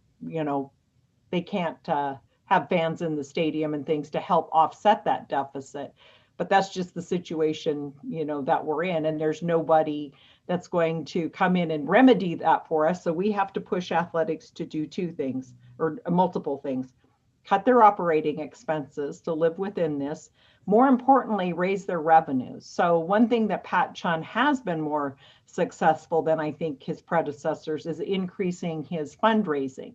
have fans in the stadium and things to help offset that deficit. But that's just the situation, that we're in. And there's nobody that's going to come in and remedy that for us. So we have to push athletics to do two things or multiple things: cut their operating expenses to live within this. More importantly, raise their revenues. So one thing that Pat Chun has been more successful than I think his predecessors is increasing his fundraising.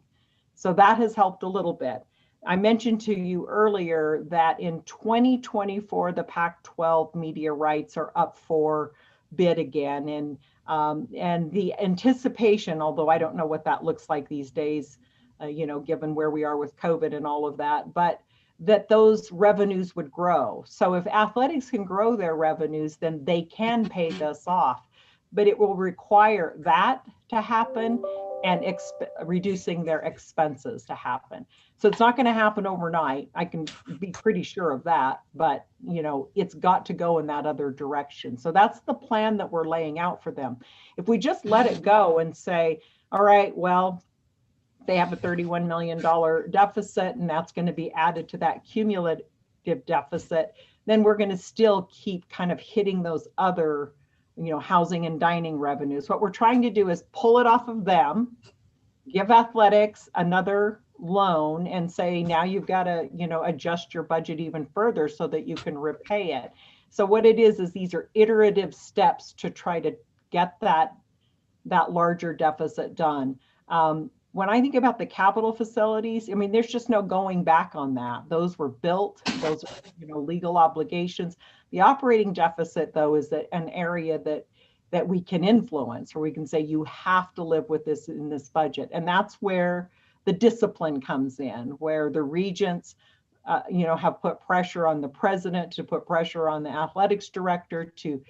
So that has helped a little bit. I mentioned to you earlier that in 2024, the Pac-12 media rights are up for bid again. And the anticipation, although I don't know what that looks like these days, given where we are with COVID and all of that, but that those revenues would grow. So if athletics can grow their revenues, then they can pay this off. But it will require that to happen and reducing their expenses to happen. So it's not going to happen overnight. I can be pretty sure of that, but it's got to go in that other direction. So that's the plan that we're laying out for them. If we just let it go and say, all right, well, they have a $31 million deficit and that's going to be added to that cumulative deficit, then we're going to still keep kind of hitting those other housing and dining revenues. What we're trying to do is pull it off of them, give athletics another loan and say, now you've got to, adjust your budget even further so that you can repay it. So what it is these are iterative steps to try to get that larger deficit done. When I think about the capital facilities, I mean, there's just no going back on that. Those were built, those are, legal obligations. The operating deficit, though, is an area that we can influence, or we can say you have to live with this in this budget. And that's where the discipline comes in, where the regents, have put pressure on the president, to put pressure on the athletics director to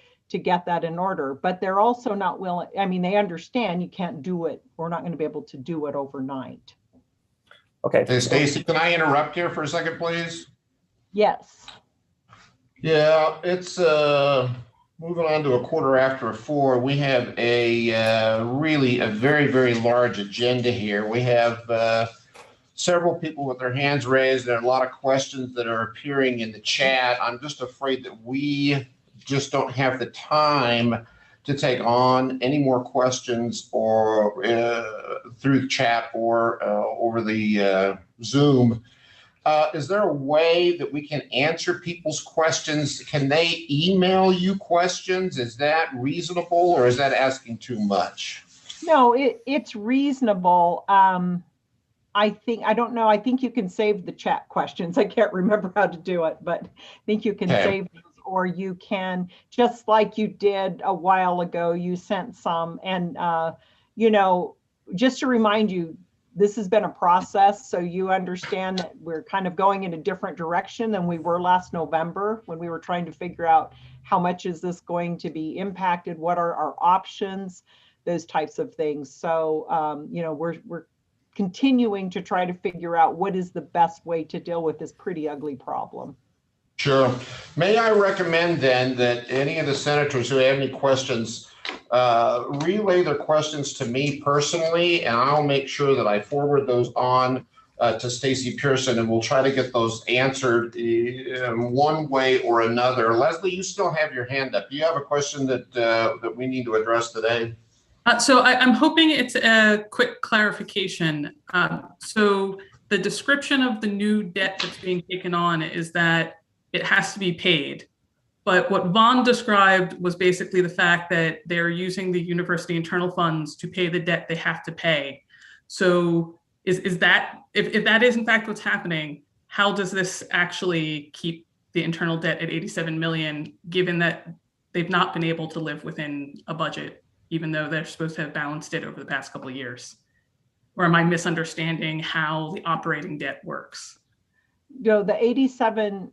get that in order. But they're also not willing. I mean, they understand you can't do it. We're not going to be able to do it overnight. Okay. Hey, Stacy, can I interrupt here for a second, please? Yes. Yeah, it's moving on to 4:15. We have really a very, very large agenda here. We have several people with their hands raised. There are a lot of questions that are appearing in the chat. I'm just afraid that we just don't have the time to take on any more questions or through the chat or over the Zoom. Is there a way that we can answer people's questions? Can they email you questions? Is that reasonable, or is that asking too much? No, it's reasonable. I think you can save the chat questions. I can't remember how to do it, but I think you can save those, or you can, just like you did a while ago, you sent some. And, just to remind you, this has been a process, so you understand that we're kind of going in a different direction than we were last November when we were trying to figure out how much is this going to be impacted, what are our options, those types of things. So, we're continuing to try to figure out what is the best way to deal with this pretty ugly problem. Sure. May I recommend then that any of the senators who have any questions relay their questions to me personally, and I'll make sure that I forward those on to Stacy Pearson, and we'll try to get those answered in one way or another. Leslie, you still have your hand up. Do you have a question that we need to address today? So I'm hoping it's a quick clarification. So the description of the new debt that's being taken on is that it has to be paid. But what Vaughn described was basically the fact that they're using the university internal funds to pay the debt they have to pay. So is that, if that is in fact what's happening, how does this actually keep the internal debt at 87 million, given that they've not been able to live within a budget? even though they're supposed to have balanced it over the past couple of years? Or am I misunderstanding how the operating debt works? No, the 87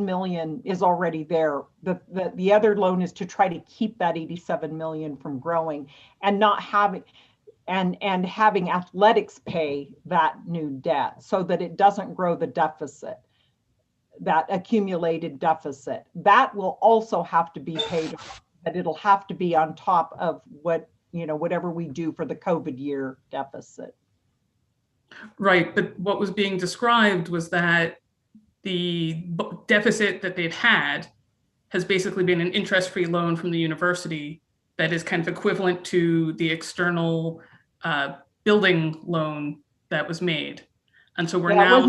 million is already there. The other loan is to try to keep that 87 million from growing and not having and having athletics pay that new debt so that it doesn't grow the deficit, that accumulated deficit. That will also have to be paid, but it'll have to be on top of whatever we do for the COVID year deficit. Right, but what was being described was that the deficit that they've had has basically been an interest-free loan from the university that is kind of equivalent to the external building loan that was made. And so we're now...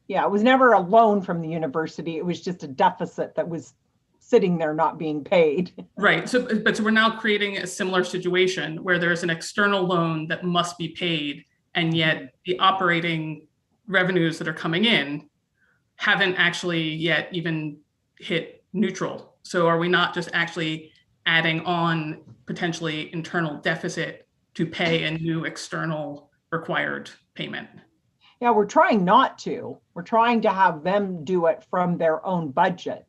it was never a loan from the university. It was just a deficit that was sitting there not being paid. Right. So we're now creating a similar situation where there's an external loan that must be paid, and yet the operating revenues that are coming in haven't actually yet even hit neutral. So are we not just actually adding on potentially internal deficit to pay a new external required payment? Yeah, we're trying not to. We're trying to have them do it from their own budget.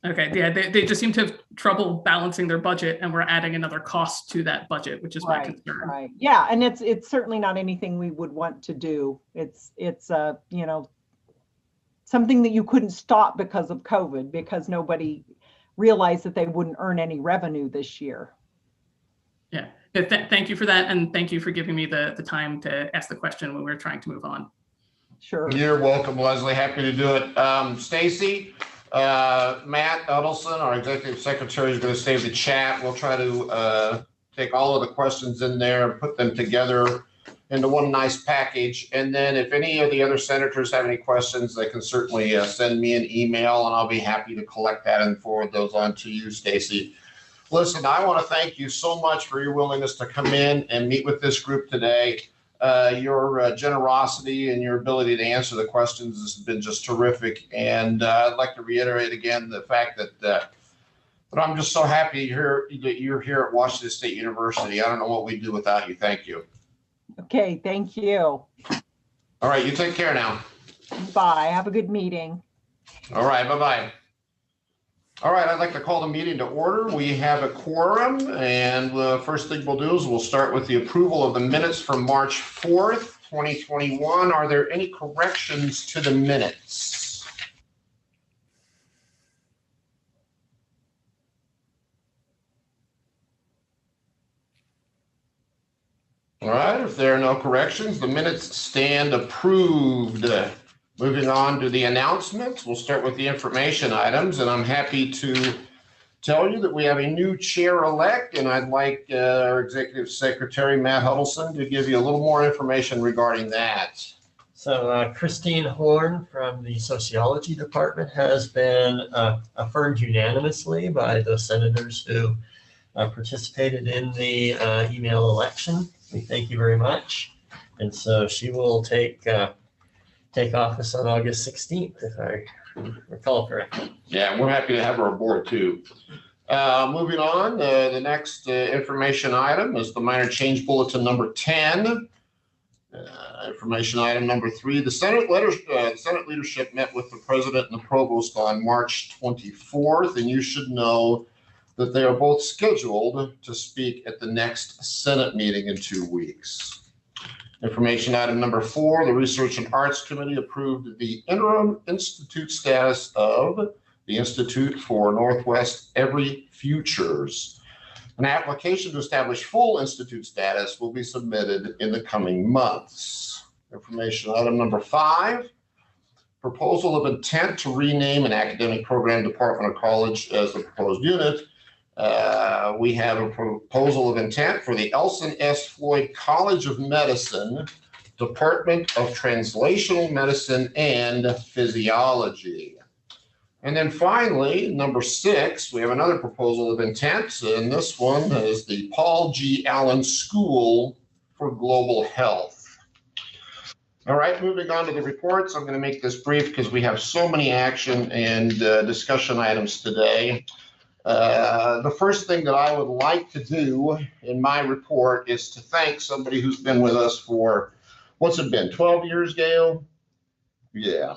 Okay, yeah, they just seem to have trouble balancing their budget, and we're adding another cost to that budget, which is my concern. Right. Yeah, and it's certainly not anything we would want to do. It's something that you couldn't stop because of COVID, because nobody realized that they wouldn't earn any revenue this year. Yeah, thank you for that, and thank you for giving me the time to ask the question when we were trying to move on. Sure. You're welcome, Leslie. Happy to do it. Stacy, Matt Udelson, our executive secretary, is going to save the chat. We'll try to take all of the questions in there and put them together into one nice package. And then if any of the other senators have any questions, they can certainly send me an email, and I'll be happy to collect that and forward those on to you, Stacy. Listen, I want to thank you so much for your willingness to come in and meet with this group today. Your generosity and your ability to answer the questions has been just terrific. And I'd like to reiterate again the fact that I'm just so happy that you're here at Washington State University. I don't know what we'd do without you. Thank you. Okay, thank you. All right, you take care now. Bye. Have a good meeting. All right, bye-bye. All right, I'd like to call the meeting to order. We have a quorum, and the first thing we'll do is we'll start with the approval of the minutes from March 4th, 2021. Are there any corrections to the minutes? All right, if there are no corrections, the minutes stand approved. Moving on to the announcements, we'll start with the information items, and I'm happy to tell you that we have a new chair-elect, and I'd like our Executive Secretary, Matt Huddleston, to give you a little more information regarding that. So Christine Horn from the Sociology Department has been affirmed unanimously by the senators who participated in the email election. We thank you very much. And so she will take office on August 16th, if I recall correctly. Yeah, we're happy to have her aboard too. Moving on, the next information item is the minor change bulletin number 10. Information item number 3, the Senate leadership met with the president and the provost on March 24th, and you should know that they are both scheduled to speak at the next Senate meeting in 2 weeks. Information item number 4, the Research and Arts Committee approved the interim institute status of the Institute for Northwest Every Futures. An application to establish full institute status will be submitted in the coming months. Information item number 5, proposal of intent to rename an academic program department or college as a proposed unit. We have a proposal of intent for the Elson S. Floyd College of Medicine, Department of Translational Medicine and Physiology. And then finally, number 6, we have another proposal of intent, and this one is the Paul G. Allen School for Global Health. All right, moving on to the reports. I'm going to make this brief because we have so many action and discussion items today. The first thing that I would like to do in my report is to thank somebody who's been with us for, what's it been, 12 years, Gail? Yeah.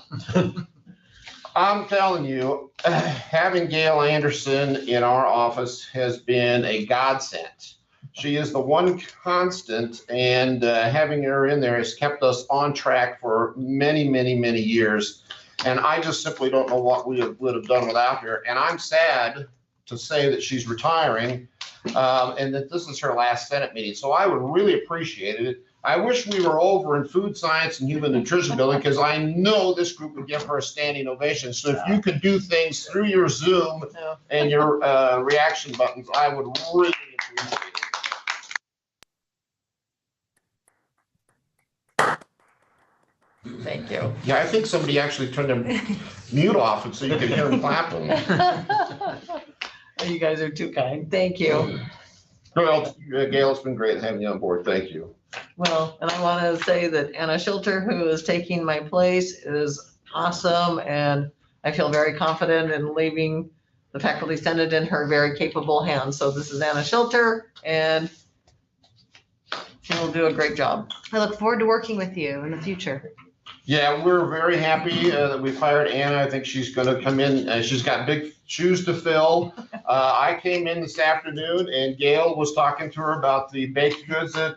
I'm telling you, having Gail Anderson in our office has been a godsend. She is the one constant, and having her in there has kept us on track for many, many, many years. And I just simply don't know what we would have done without her. And I'm sad to say that she's retiring and that this is her last Senate meeting. So I would really appreciate it. I wish we were over in food science and human nutrition building, because I know this group would give her a standing ovation. So if you could do things through your Zoom and your reaction buttons, I would really appreciate it. Thank you. Yeah, I think somebody actually turned their mute off and so you could hear them clapping. You guys are too kind. Thank you. Well, Gail, it's been great having you on board. Thank you. Well, and I want to say that Anna Schilter, who is taking my place, is awesome. And I feel very confident in leaving the faculty senate in her very capable hands. So this is Anna Schilter, and she will do a great job. I look forward to working with you in the future. Yeah, we're very happy that we've hired Anna. I think she's going to come in. She's got big shoes to fill. I came in this afternoon and Gail was talking to her about the baked goods that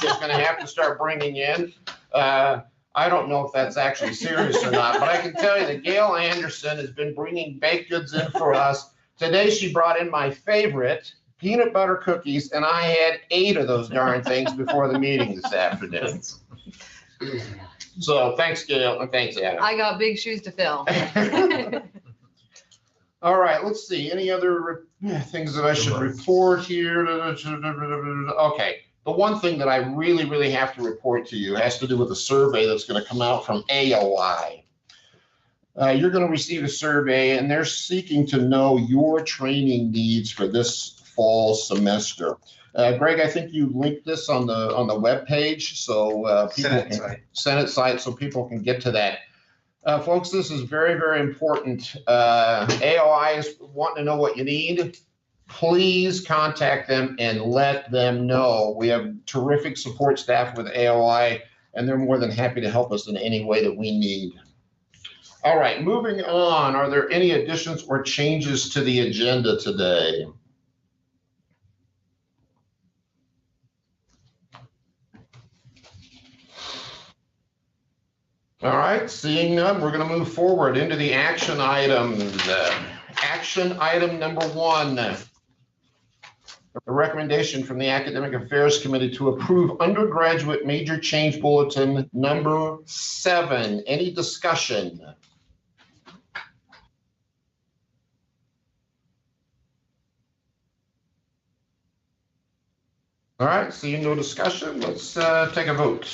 she's going to have to start bringing in. I don't know if that's actually serious or not, but I can tell you that Gail Anderson has been bringing baked goods in for us. Today she brought in my favorite, peanut butter cookies, and I had 8 of those darn things before the meeting this afternoon. So thanks, Gail, and thanks, Adam. I got big shoes to fill. All right, let's see. Any other things that I should report here? Okay. The one thing that I really, really have to report to you has to do with a survey that's going to come out from AOI. You're going to receive a survey, and they're seeking to know your training needs for this fall semester. Greg, I think you linked this on the web page, so Senate site, so people can get to that. Folks, this is very, very important. AOI is wanting to know what you need. Please contact them and let them know. We have terrific support staff with AOI, and they're more than happy to help us in any way that we need. All right, moving on. Are there any additions or changes to the agenda today? All right, seeing none, we're going to move forward into the action items. Action item number 1, a recommendation from the Academic Affairs Committee to approve undergraduate major change bulletin number 7. Any discussion? All right, seeing no discussion, let's take a vote.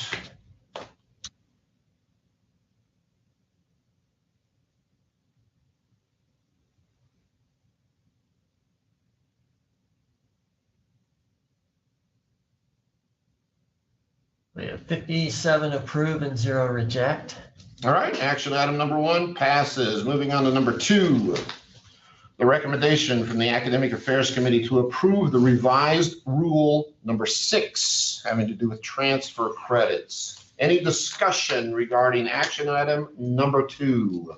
We have 57 approve and 0 reject. All right, action item number 1 passes. Moving on to number 2, the recommendation from the Academic Affairs Committee to approve the revised rule number 6 having to do with transfer credits. Any discussion regarding action item number 2?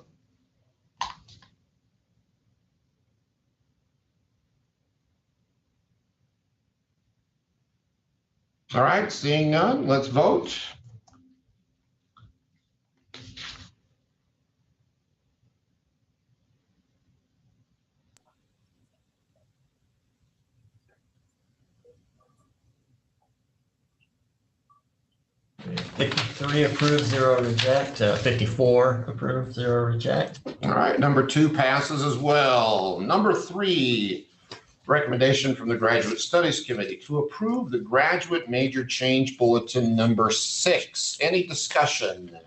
All right, seeing none, let's vote. We have 53 approve, 0 reject. 54 approve, 0 reject. All right, number 2 passes as well. Number 3, recommendation from the Graduate Studies Committee to approve the Graduate Major Change Bulletin number 6. Any discussion?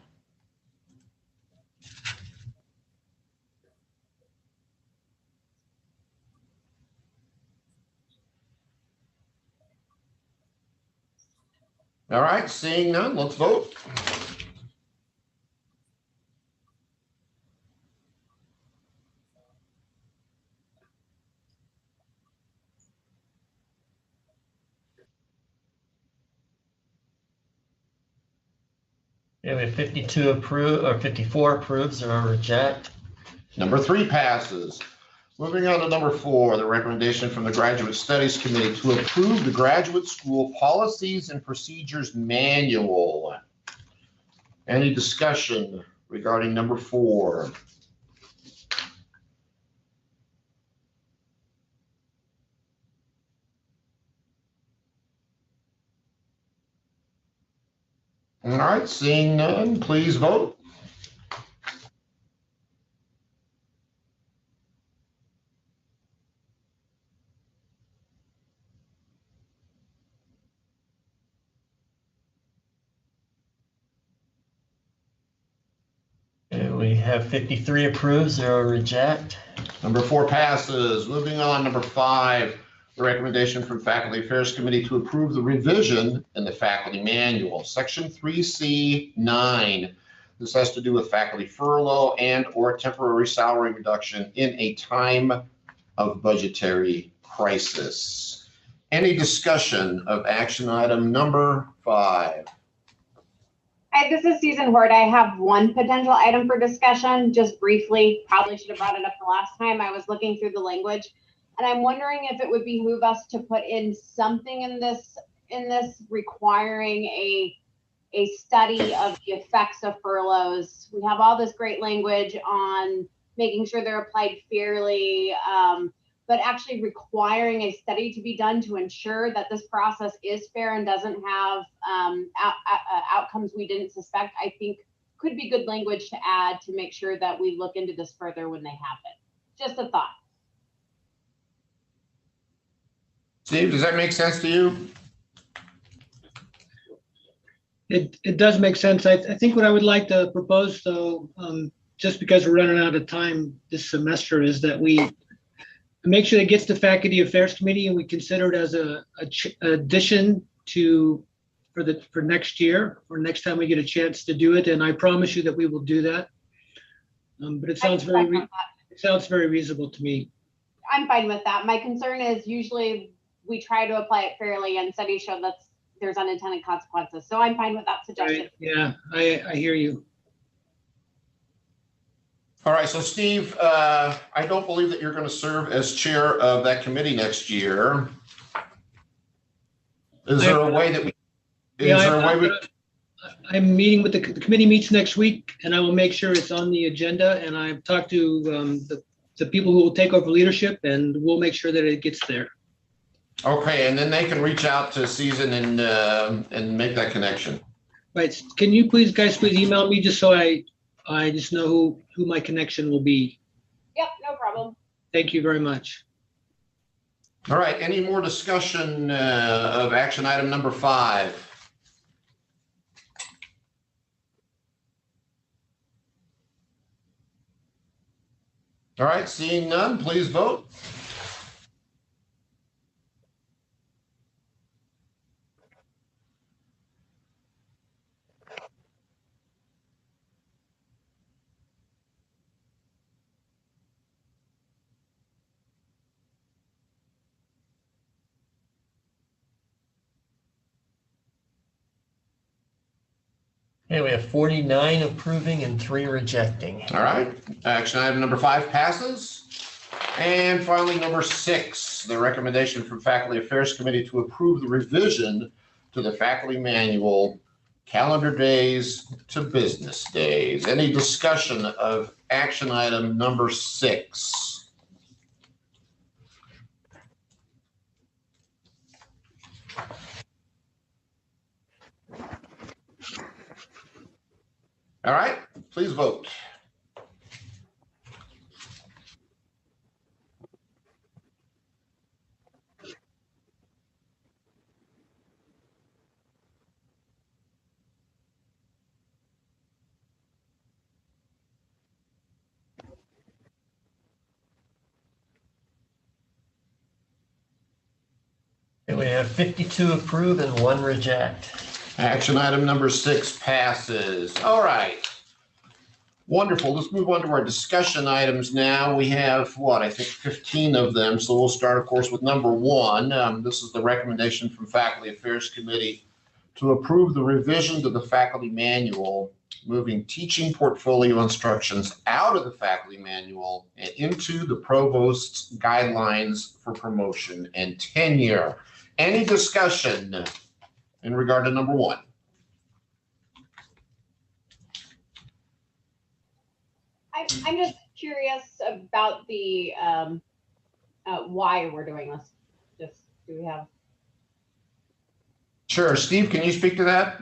All right, seeing none, let's vote. Okay, we have 52 approve, or 54 approve, 0 reject. Number 3 passes. Moving on to number 4, the recommendation from the Graduate Studies Committee to approve the Graduate School Policies and Procedures Manual. Any discussion regarding number 4? All right, seeing none, please vote. Okay, we have 53 approve, 0 reject. Number 4 passes. Moving on, number 5, the recommendation from Faculty Affairs Committee to approve the revision in the faculty manual, section 3C9. This has to do with faculty furlough and or temporary salary reduction in a time of budgetary crisis. Any discussion of action item number 5? Hi, this is Susan Hort. I have one potential item for discussion, just briefly. Probably should have brought it up the last time. I was looking through the language, and I'm wondering if it would behoove us to put in something in this requiring a study of the effects of furloughs. We have all this great language on making sure they're applied fairly, but actually requiring a study to be done to ensure that this process is fair and doesn't have outcomes we didn't suspect, I think could be good language to add to make sure that we look into this further when they happen. Just a thought. Steve, does that make sense to you? It does make sense. I think what I would like to propose, though, just because we're running out of time this semester, is that we make sure it gets to Faculty Affairs Committee and we consider it as a addition to for next year or next time we get a chance to do it. And I promise you that we will do that. But it sounds very reasonable to me. I'm fine with that. My concern is usually we try to apply it fairly, and studies show that there's unintended consequences. So I'm fine with that suggestion. Right. Yeah, I hear you. All right, so Steve, I don't believe that you're going to serve as chair of that committee next year. Is there a way that we? I'm meeting with the committee meets next week, and I will make sure it's on the agenda. And I've talked to the people who will take over leadership, and we'll make sure that it gets there. Okay, and then they can reach out to Susan and make that connection. Right. Can you please email me just so I just know who my connection will be. Yep, no problem. Thank you very much. All right, any more discussion of action item number 5? All right, seeing none, please vote. Okay, we have 49 approving and 3 rejecting. All right, action item number 5 passes. And finally, number 6, the recommendation from Faculty Affairs Committee to approve the revision to the faculty manual, calendar days to business days. Any discussion of action item number 6? All right, please vote. Okay, we have 52 approve and 1 reject. Action item number 6 passes. All right. Wonderful. Let's move on to our discussion items now. We have, I think 15 of them. So we'll start, of course, with number 1. This is the recommendation from Faculty Affairs Committee to approve the revision to the faculty manual, moving teaching portfolio instructions out of the faculty manual and into the provost's guidelines for promotion and tenure. Any discussion in regard to number 1? I'm just curious about the why we're doing this. Just do we have? Sure. Steve, can you speak to that?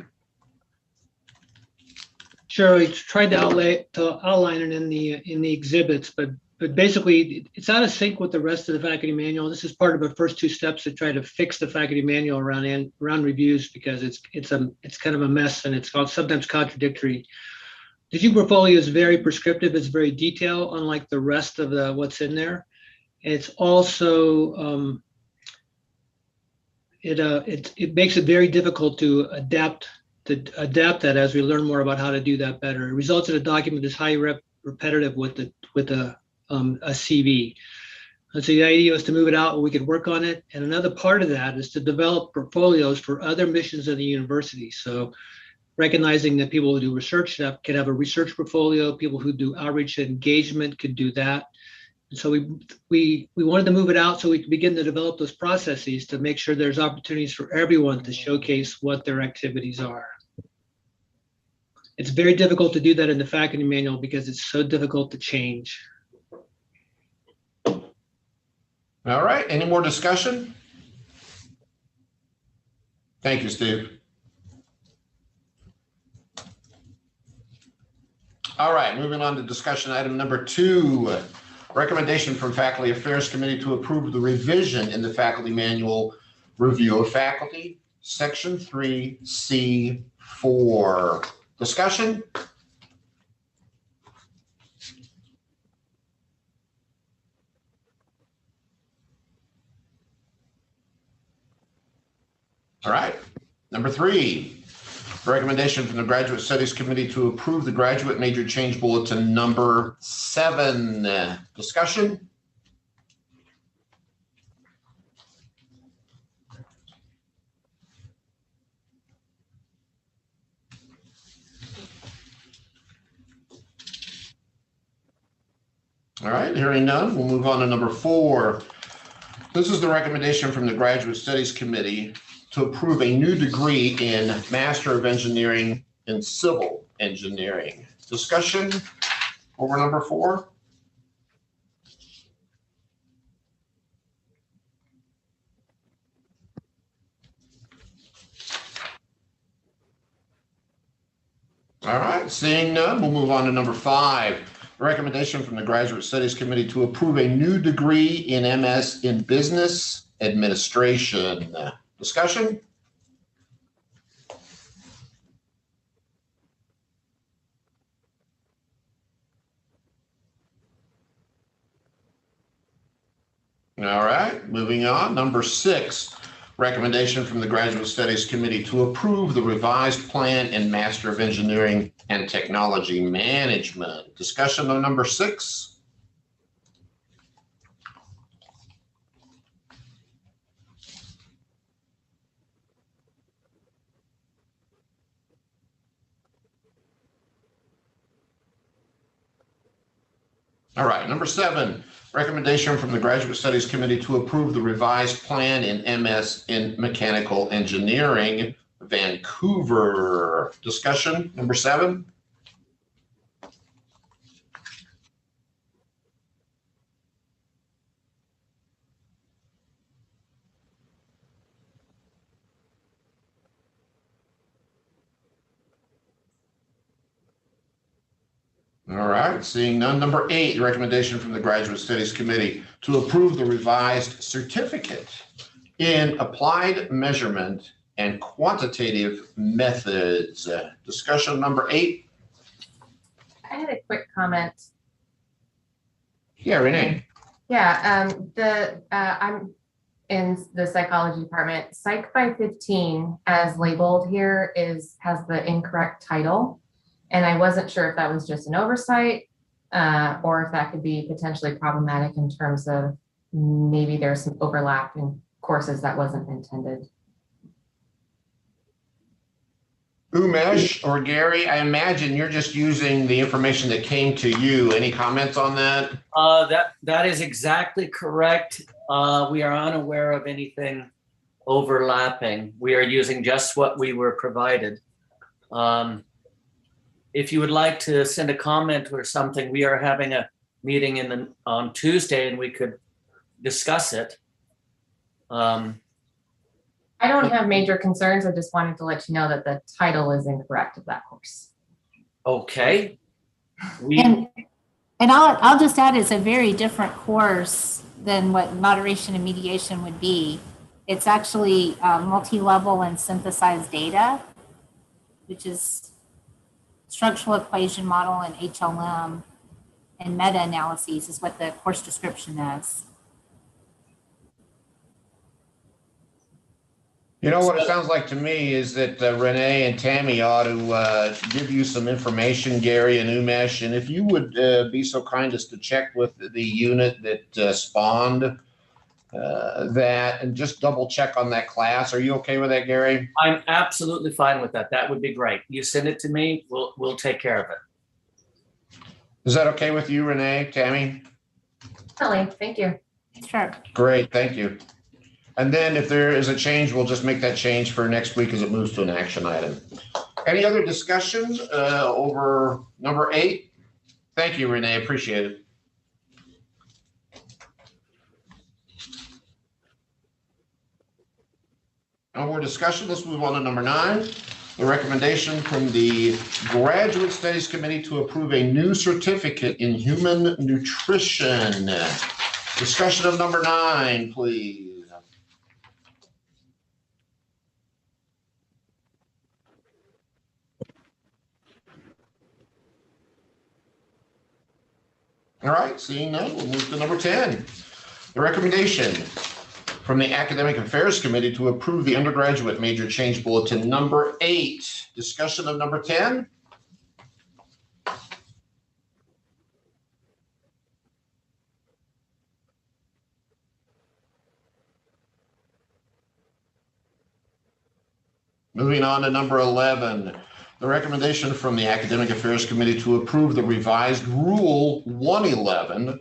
Sure, we tried to outline it in the exhibits, but basically it's out of sync with the rest of the faculty manual. This is part of the first 2 steps to try to fix the faculty manual around reviews, because it's kind of a mess and it's sometimes contradictory. The teaching portfolio is very prescriptive. It's very detailed, unlike the rest of what's in there. It's also it makes it very difficult to adapt that as we learn more about how to do that better. It results in a document that's highly repetitive with a CV. And so the idea is to move it out and we could work on it. And another part of that is to develop portfolios for other missions of the university. So recognizing that people who do research can have a research portfolio, people who do outreach and engagement could do that. And so we wanted to move it out so we could begin to develop those processes to make sure there's opportunities for everyone to showcase what their activities are. It's very difficult to do that in the faculty manual because it's so difficult to change. All right, any more discussion? Thank you, Steve. All right, moving on to discussion item number 2, recommendation from Faculty Affairs Committee to approve the revision in the faculty manual review of faculty, section 3C4. Discussion? All right, number 3. Recommendation from the Graduate Studies Committee to approve the Graduate Major Change Bulletin number 7. Discussion? All right, hearing none, we'll move on to number 4. This is the recommendation from the Graduate Studies Committee to approve a new degree in Master of Engineering in Civil Engineering. Discussion over number 4? All right, seeing none, we'll move on to number 5. A recommendation from the Graduate Studies Committee to approve a new degree in MS in Business Administration. Discussion? All right, moving on. Number 6, recommendation from the Graduate Studies Committee to approve the revised plan in Master of Engineering and Technology Management. Discussion on number 6? All right, number 7, recommendation from the Graduate Studies Committee to approve the revised plan in MS in Mechanical Engineering, Vancouver. Discussion, number 7. All right, seeing none. Number 8, recommendation from the Graduate Studies Committee to approve the revised certificate in Applied Measurement and Quantitative Methods. Discussion number 8. I had a quick comment. Yeah, Renee. Yeah, I'm in the psychology department. Psych by 15 as labeled here has the incorrect title. And I wasn't sure if that was just an oversight or if that could be potentially problematic in terms of maybe there's some overlap in courses that wasn't intended. Umesh or Gary, I imagine you're just using the information that came to you. Any comments on that? That is exactly correct. We are unaware of anything overlapping. We are using just what we were provided. If you would like to send a comment or something, we are having a meeting on Tuesday and we could discuss it. I don't have major concerns. I just wanted to let you know that the title is incorrect of that course. Okay. And I'll just add, it's a very different course than what moderation and mediation would be. It's actually multi-level and synthesized data, which is structural equation model and HLM, and meta-analyses is what the course description is. You know what it sounds like to me is that Renee and Tammy ought to give you some information, Gary and Umesh, and if you would be so kind as to check with the unit that spawned that and just double check on that class. Are you okay with that, Gary? I'm absolutely fine with that. That would be great. You send it to me, we'll take care of it. Is that okay with you, Renee, Tammy? Definitely. Thank you. Sure. Great, thank you. And then if there is a change, we'll just make that change for next week as it moves to an action item. Any other discussion over number 8? Thank you, Renee, appreciate it. No more discussion. Let's move on to number 9. The recommendation from the Graduate Studies Committee to approve a new certificate in human nutrition. Discussion of number 9, please. All right, seeing none, we'll move to number 10. The recommendation from the Academic Affairs Committee to approve the undergraduate major change bulletin number 8. Discussion of number 10. Moving on to number 11. The recommendation from the Academic Affairs Committee to approve the revised Rule 111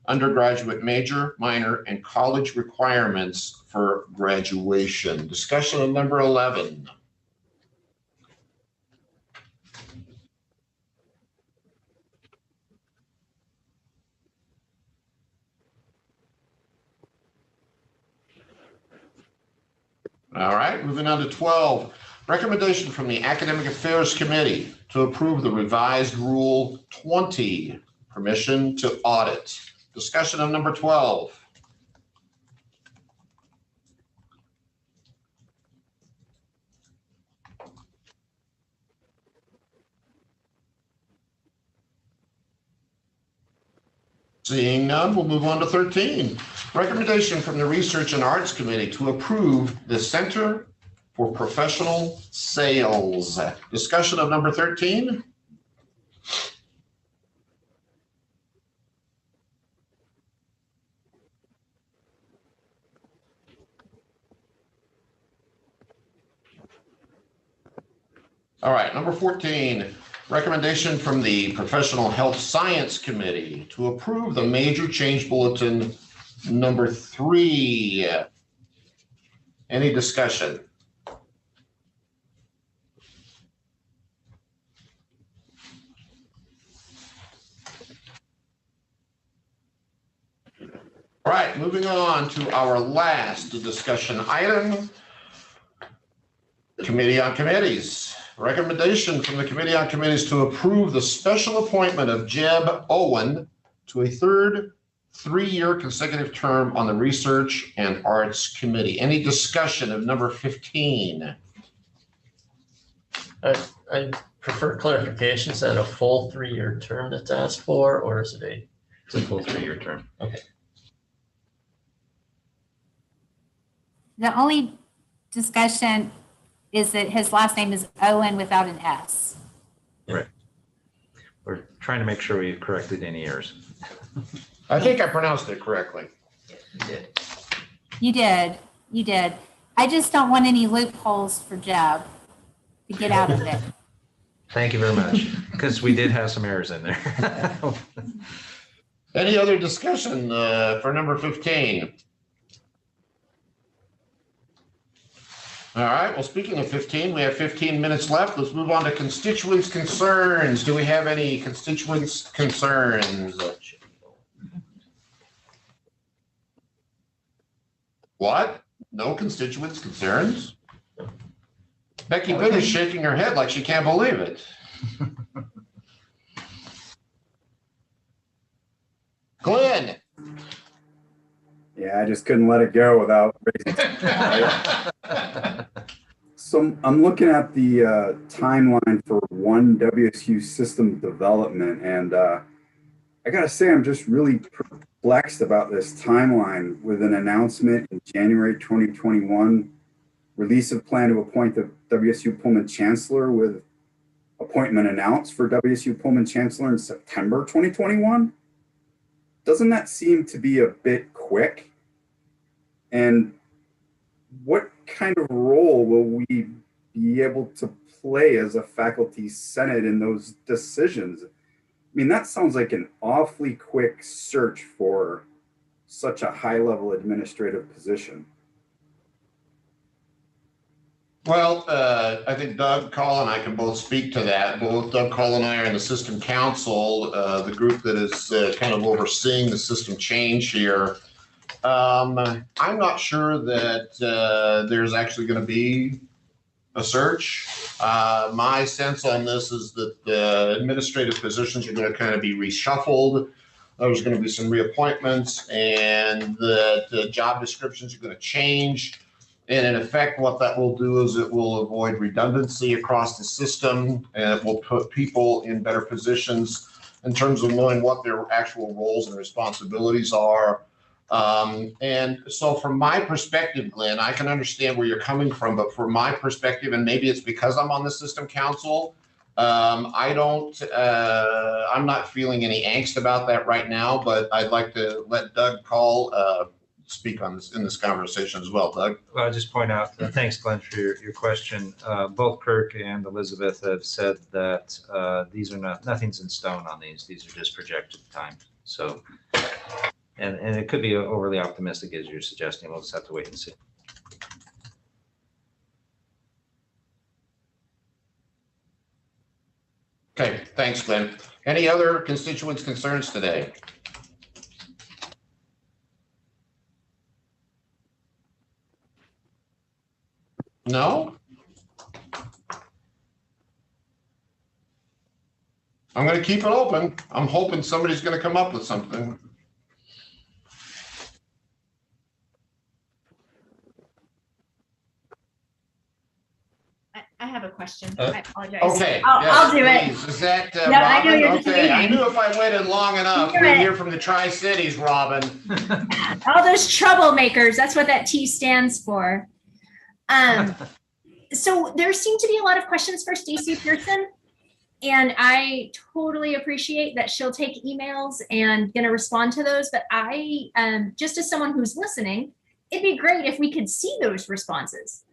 undergraduate major, minor, and college requirements for graduation. Discussion of number 11. All right, moving on to 12. Recommendation from the Academic Affairs Committee to approve the revised Rule 20, permission to audit. Discussion of number 12. Seeing none, we'll move on to 13. Recommendation from the Research and Arts Committee to approve the Center for Professional Sales. Discussion of number 13. All right, number 14. Recommendation from the Professional Health Science Committee to approve the major change bulletin number 3. Any discussion? All right, moving on to our last discussion item, Committee on Committees. Recommendation from the Committee on Committees to approve the special appointment of Jeb Owen to a third 3-year consecutive term on the Research and Arts Committee. Any discussion of number 15? I prefer clarification. Is that a full 3-year term that's asked for, or is it It's a full 3-year term. Okay. The only discussion is that his last name is Owen without an S. Right. We're trying to make sure we corrected any errors. I think I pronounced it correctly. You did. You did. You did. I just don't want any loopholes for Jeb. to get out of it. Thank you very much, because we did have some errors in there. Any other discussion for number 15? All right, well, speaking of 15, we have 15 minutes left. Let's move on to constituents' concerns. Do we have any constituents' concerns? What? No constituents' concerns? Becky Good is shaking her head like she can't believe it. Glenn. Yeah, I just couldn't let it go without raising. So I'm looking at the timeline for one WSU system development, and I gotta say I'm just really perplexed about this timeline with an announcement in January 2021, release of plan to appoint the WSU Pullman Chancellor with appointment announced for WSU Pullman Chancellor in September 2021. Doesn't that seem to be a bit quick? And what kind of role will we be able to play as a faculty senate in those decisions? I mean, that sounds like an awfully quick search for such a high-level administrative position. Well, I think Doug, Call, and I can both speak to that. Both Doug, Call, and I are in the system council, the group that is kind of overseeing the system change here. I'm not sure that there's actually going to be a search. My sense on this is that the administrative positions are going to kind of be reshuffled. There's going to be some reappointments, and the job descriptions are going to change. And in effect, what that will do is it will avoid redundancy across the system, and it will put people in better positions in terms of knowing what their actual roles and responsibilities are. And so from my perspective, Glenn, I can understand where you're coming from, but from my perspective, and maybe it's because I'm on the system council, I'm not feeling any angst about that right now, but I'd like to let Doug Call speak on this in this conversation as well. Doug? Well, I'll just point out, thanks, Glenn, for your question. Both Kirk and Elizabeth have said that these are nothing's in stone on these. These are just projected times. So, and it could be overly optimistic as you're suggesting. We'll just have to wait and see. Okay, thanks, Glenn. Any other constituents' concerns today? No? I'm going to keep it open. I'm hoping somebody's going to come up with something. I have a question. I apologize. Okay. I'll do it. Is that No, I know Robin? you're Okay, I kidding. knew if I waited long enough, we'd hear from the Tri-Cities, Robin. All those troublemakers, that's what that T stands for. So there seem to be a lot of questions for Stacy Pearson, and I totally appreciate that she'll take emails and gonna respond to those, but I, just as someone who's listening, it'd be great if we could see those responses.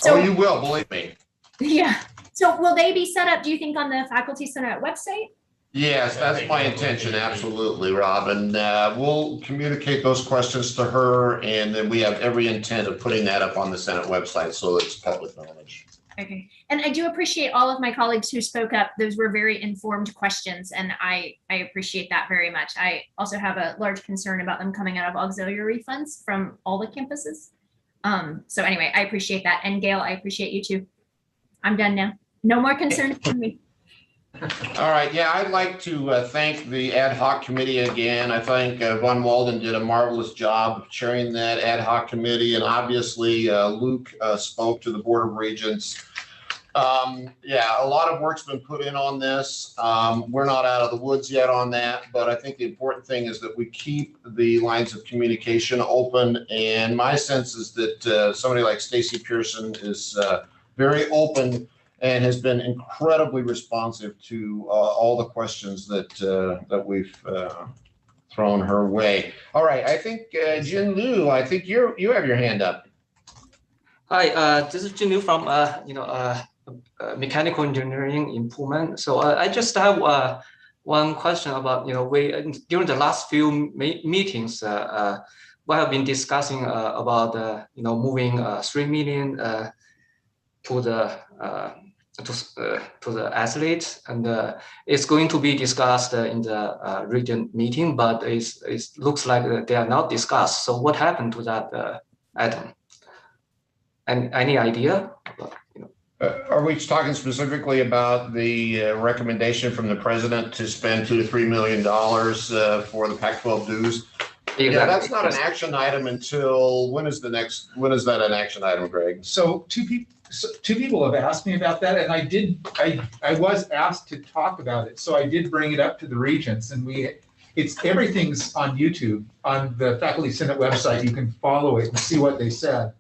Oh, you will, believe me. Yeah, so will they be set up, do you think, on the Faculty Senate website? Yes, that's my intention, absolutely, Robin. We'll communicate those questions to her, and then we have every intent of putting that up on the Senate website so it's public knowledge. Okay, and I do appreciate all of my colleagues who spoke up. Those were very informed questions, and I appreciate that very much. I also have a large concern about them coming out of auxiliary funds from all the campuses. So anyway, I appreciate that. And Gail, I appreciate you too. I'm done now. No more concerns from me. All right, yeah, I'd like to thank the ad hoc committee again. I think Von Walden did a marvelous job of chairing that ad hoc committee, and obviously Luke spoke to the Board of Regents. Yeah, a lot of work's been put in on this. We're not out of the woods yet on that, but I think the important thing is that we keep the lines of communication open, and my sense is that somebody like Stacy Pearson is very open and has been incredibly responsive to all the questions that that we've thrown her way. All right, I think Jin Liu, I think you have your hand up. Hi, this is Jin Liu from mechanical engineering improvement. So I just have one question about, during the last few meetings, we have been discussing about, moving 3 million to the athletes, and it's going to be discussed in the region meeting, but it looks like they are not discussed. So what happened to that item? And any idea? Are we talking specifically about the recommendation from the president to spend $2 to $3 million for the Pac-12 dues? Yeah, that's not an action item until, when is that an action item, Greg? So two people have asked me about that, and I was asked to talk about it. So I did bring it up to the regents, and everything's on YouTube, on the Faculty Senate website. You can follow it and see what they said.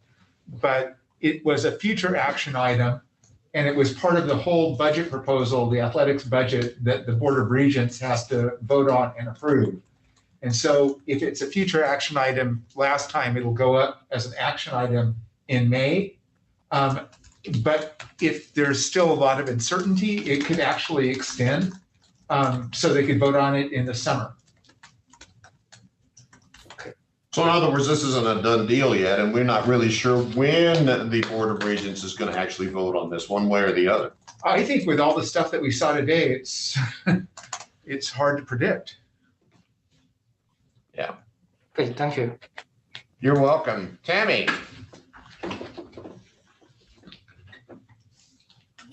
But it was a future action item, and it was part of the whole budget proposal, the athletics budget that the Board of Regents has to vote on and approve. And so if it's a future action item, last time it'll go up as an action item in May. But if there's still a lot of uncertainty, it could actually extend, so they could vote on it in the summer. So in other words, this isn't a done deal yet, and we're not really sure when the Board of Regents is going to actually vote on this, one way or the other. I think with all the stuff that we saw today, it's hard to predict. Yeah. Okay, thank you. You're welcome. Tammy.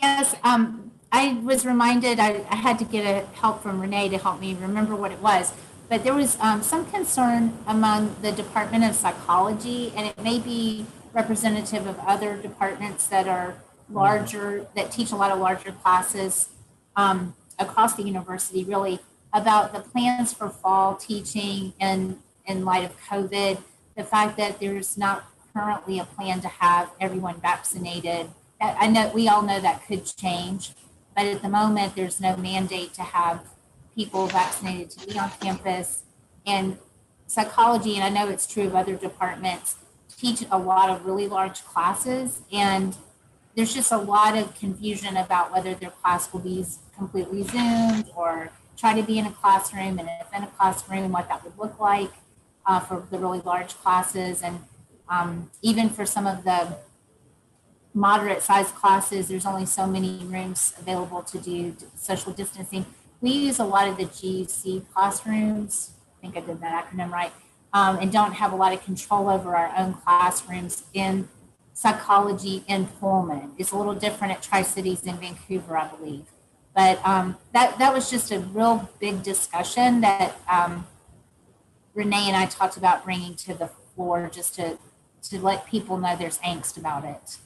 Yes, I was reminded, I had to get help from Renee to help me remember what it was. But there was some concern among the Department of Psychology, and it may be representative of other departments that are larger, that teach a lot of larger classes across the university, really, about the plans for fall teaching in light of COVID, the fact that there's not currently a plan to have everyone vaccinated. I know we all know that could change, but at the moment, there's no mandate to have people vaccinated to be on campus. And psychology, and I know it's true of other departments, teach a lot of really large classes, and there's just a lot of confusion about whether their class will be completely Zoomed or try to be in a classroom, and if in a classroom, what that would look like for the really large classes. And even for some of the moderate sized classes, there's only so many rooms available to do social distancing. We use a lot of the GUC classrooms, I think I did that acronym right, and don't have a lot of control over our own classrooms in psychology in Pullman. It's a little different at Tri-Cities in Vancouver, I believe. But that was just a real big discussion that Renee and I talked about bringing to the floor, just to let people know there's angst about it.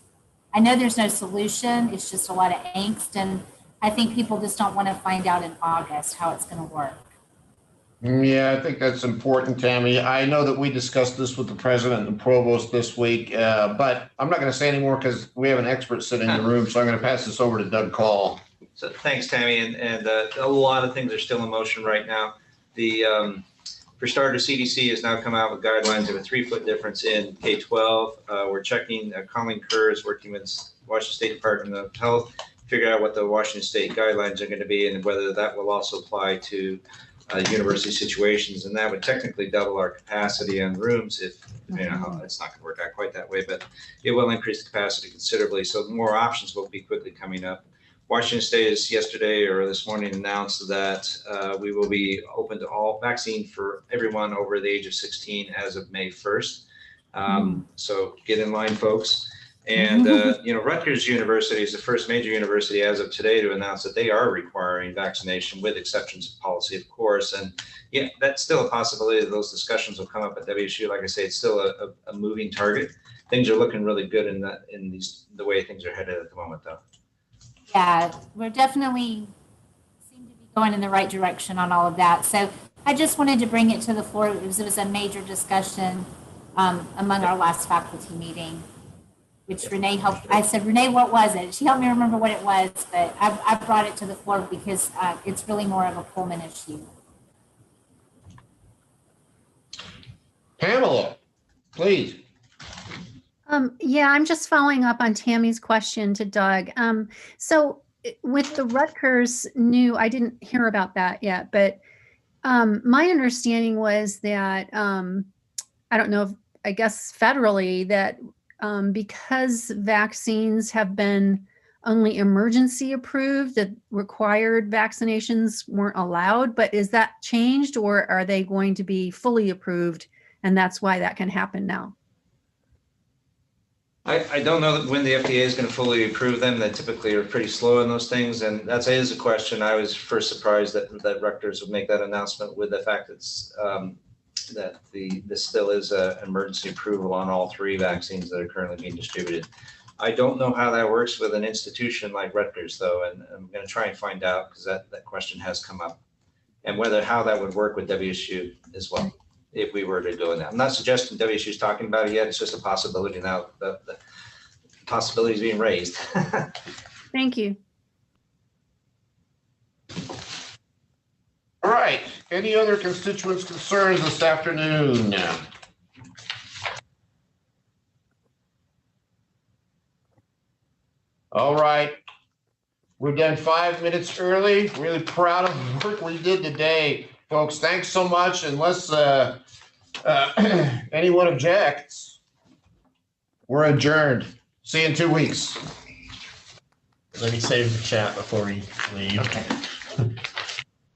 I know there's no solution, it's just a lot of angst, and I think people just don't want to find out in August how it's going to work. Yeah, I think that's important, Tammy. I know that we discussed this with the president and the provost this week, but I'm not going to say any more because we have an expert sitting in the room, so I'm going to pass this over to Doug Call. So thanks, Tammy. And a lot of things are still in motion right now. For starters, CDC has now come out with guidelines of a 3-foot difference in K-12. We're checking, Colleen Kerr is working with Washington State Department of Health, figure out what the Washington State guidelines are going to be and whether that will also apply to university situations. And that would technically double our capacity on rooms if, it's not going to work out quite that way, but it will increase the capacity considerably. So more options will be quickly coming up. Washington State has yesterday or this morning announced that we will be open to all vaccine for everyone over the age of 16 as of May 1st. So get in line, folks. And, Rutgers University is the first major university as of today to announce that they are requiring vaccination with exceptions of policy, of course. And yeah, that's still a possibility that those discussions will come up at WSU. Like I say, it's still a moving target. Things are looking really good in the way things are headed at the moment, though. Yeah, we're definitely seem to be going in the right direction on all of that. So I just wanted to bring it to the floor because it was a major discussion among our last faculty meeting, which Renee helped. I said, Renee, what was it? She helped me remember what it was, but I brought it to the floor because it's really more of a Pullman issue. Pamela, please. Yeah, I'm just following up on Tammy's question to Doug. So with the Rutgers new, I didn't hear about that yet, but my understanding was that, I don't know if, I guess federally, that because vaccines have been only emergency approved, that required vaccinations weren't allowed, but is that changed, or are they going to be fully approved and that's why that can happen now? I don't know when the FDA is going to fully approve them. They typically are pretty slow in those things. And that is a question. I was first surprised that Rutgers would make that announcement with the fact that this still is an emergency approval on all 3 vaccines that are currently being distributed. I don't know how that works with an institution like Rutgers, though, and I'm going to try and find out because that question has come up, and how that would work with WSU as well if we were to go in that. I'm not suggesting WSU is talking about it yet. It's just a possibility now. The possibility is being raised. Thank you. All right. Any other constituents' concerns this afternoon? All right. We're done 5 minutes early. Really proud of the work we did today, folks. Thanks so much. Unless anyone objects, we're adjourned. See you in 2 weeks. Let me save the chat before we leave.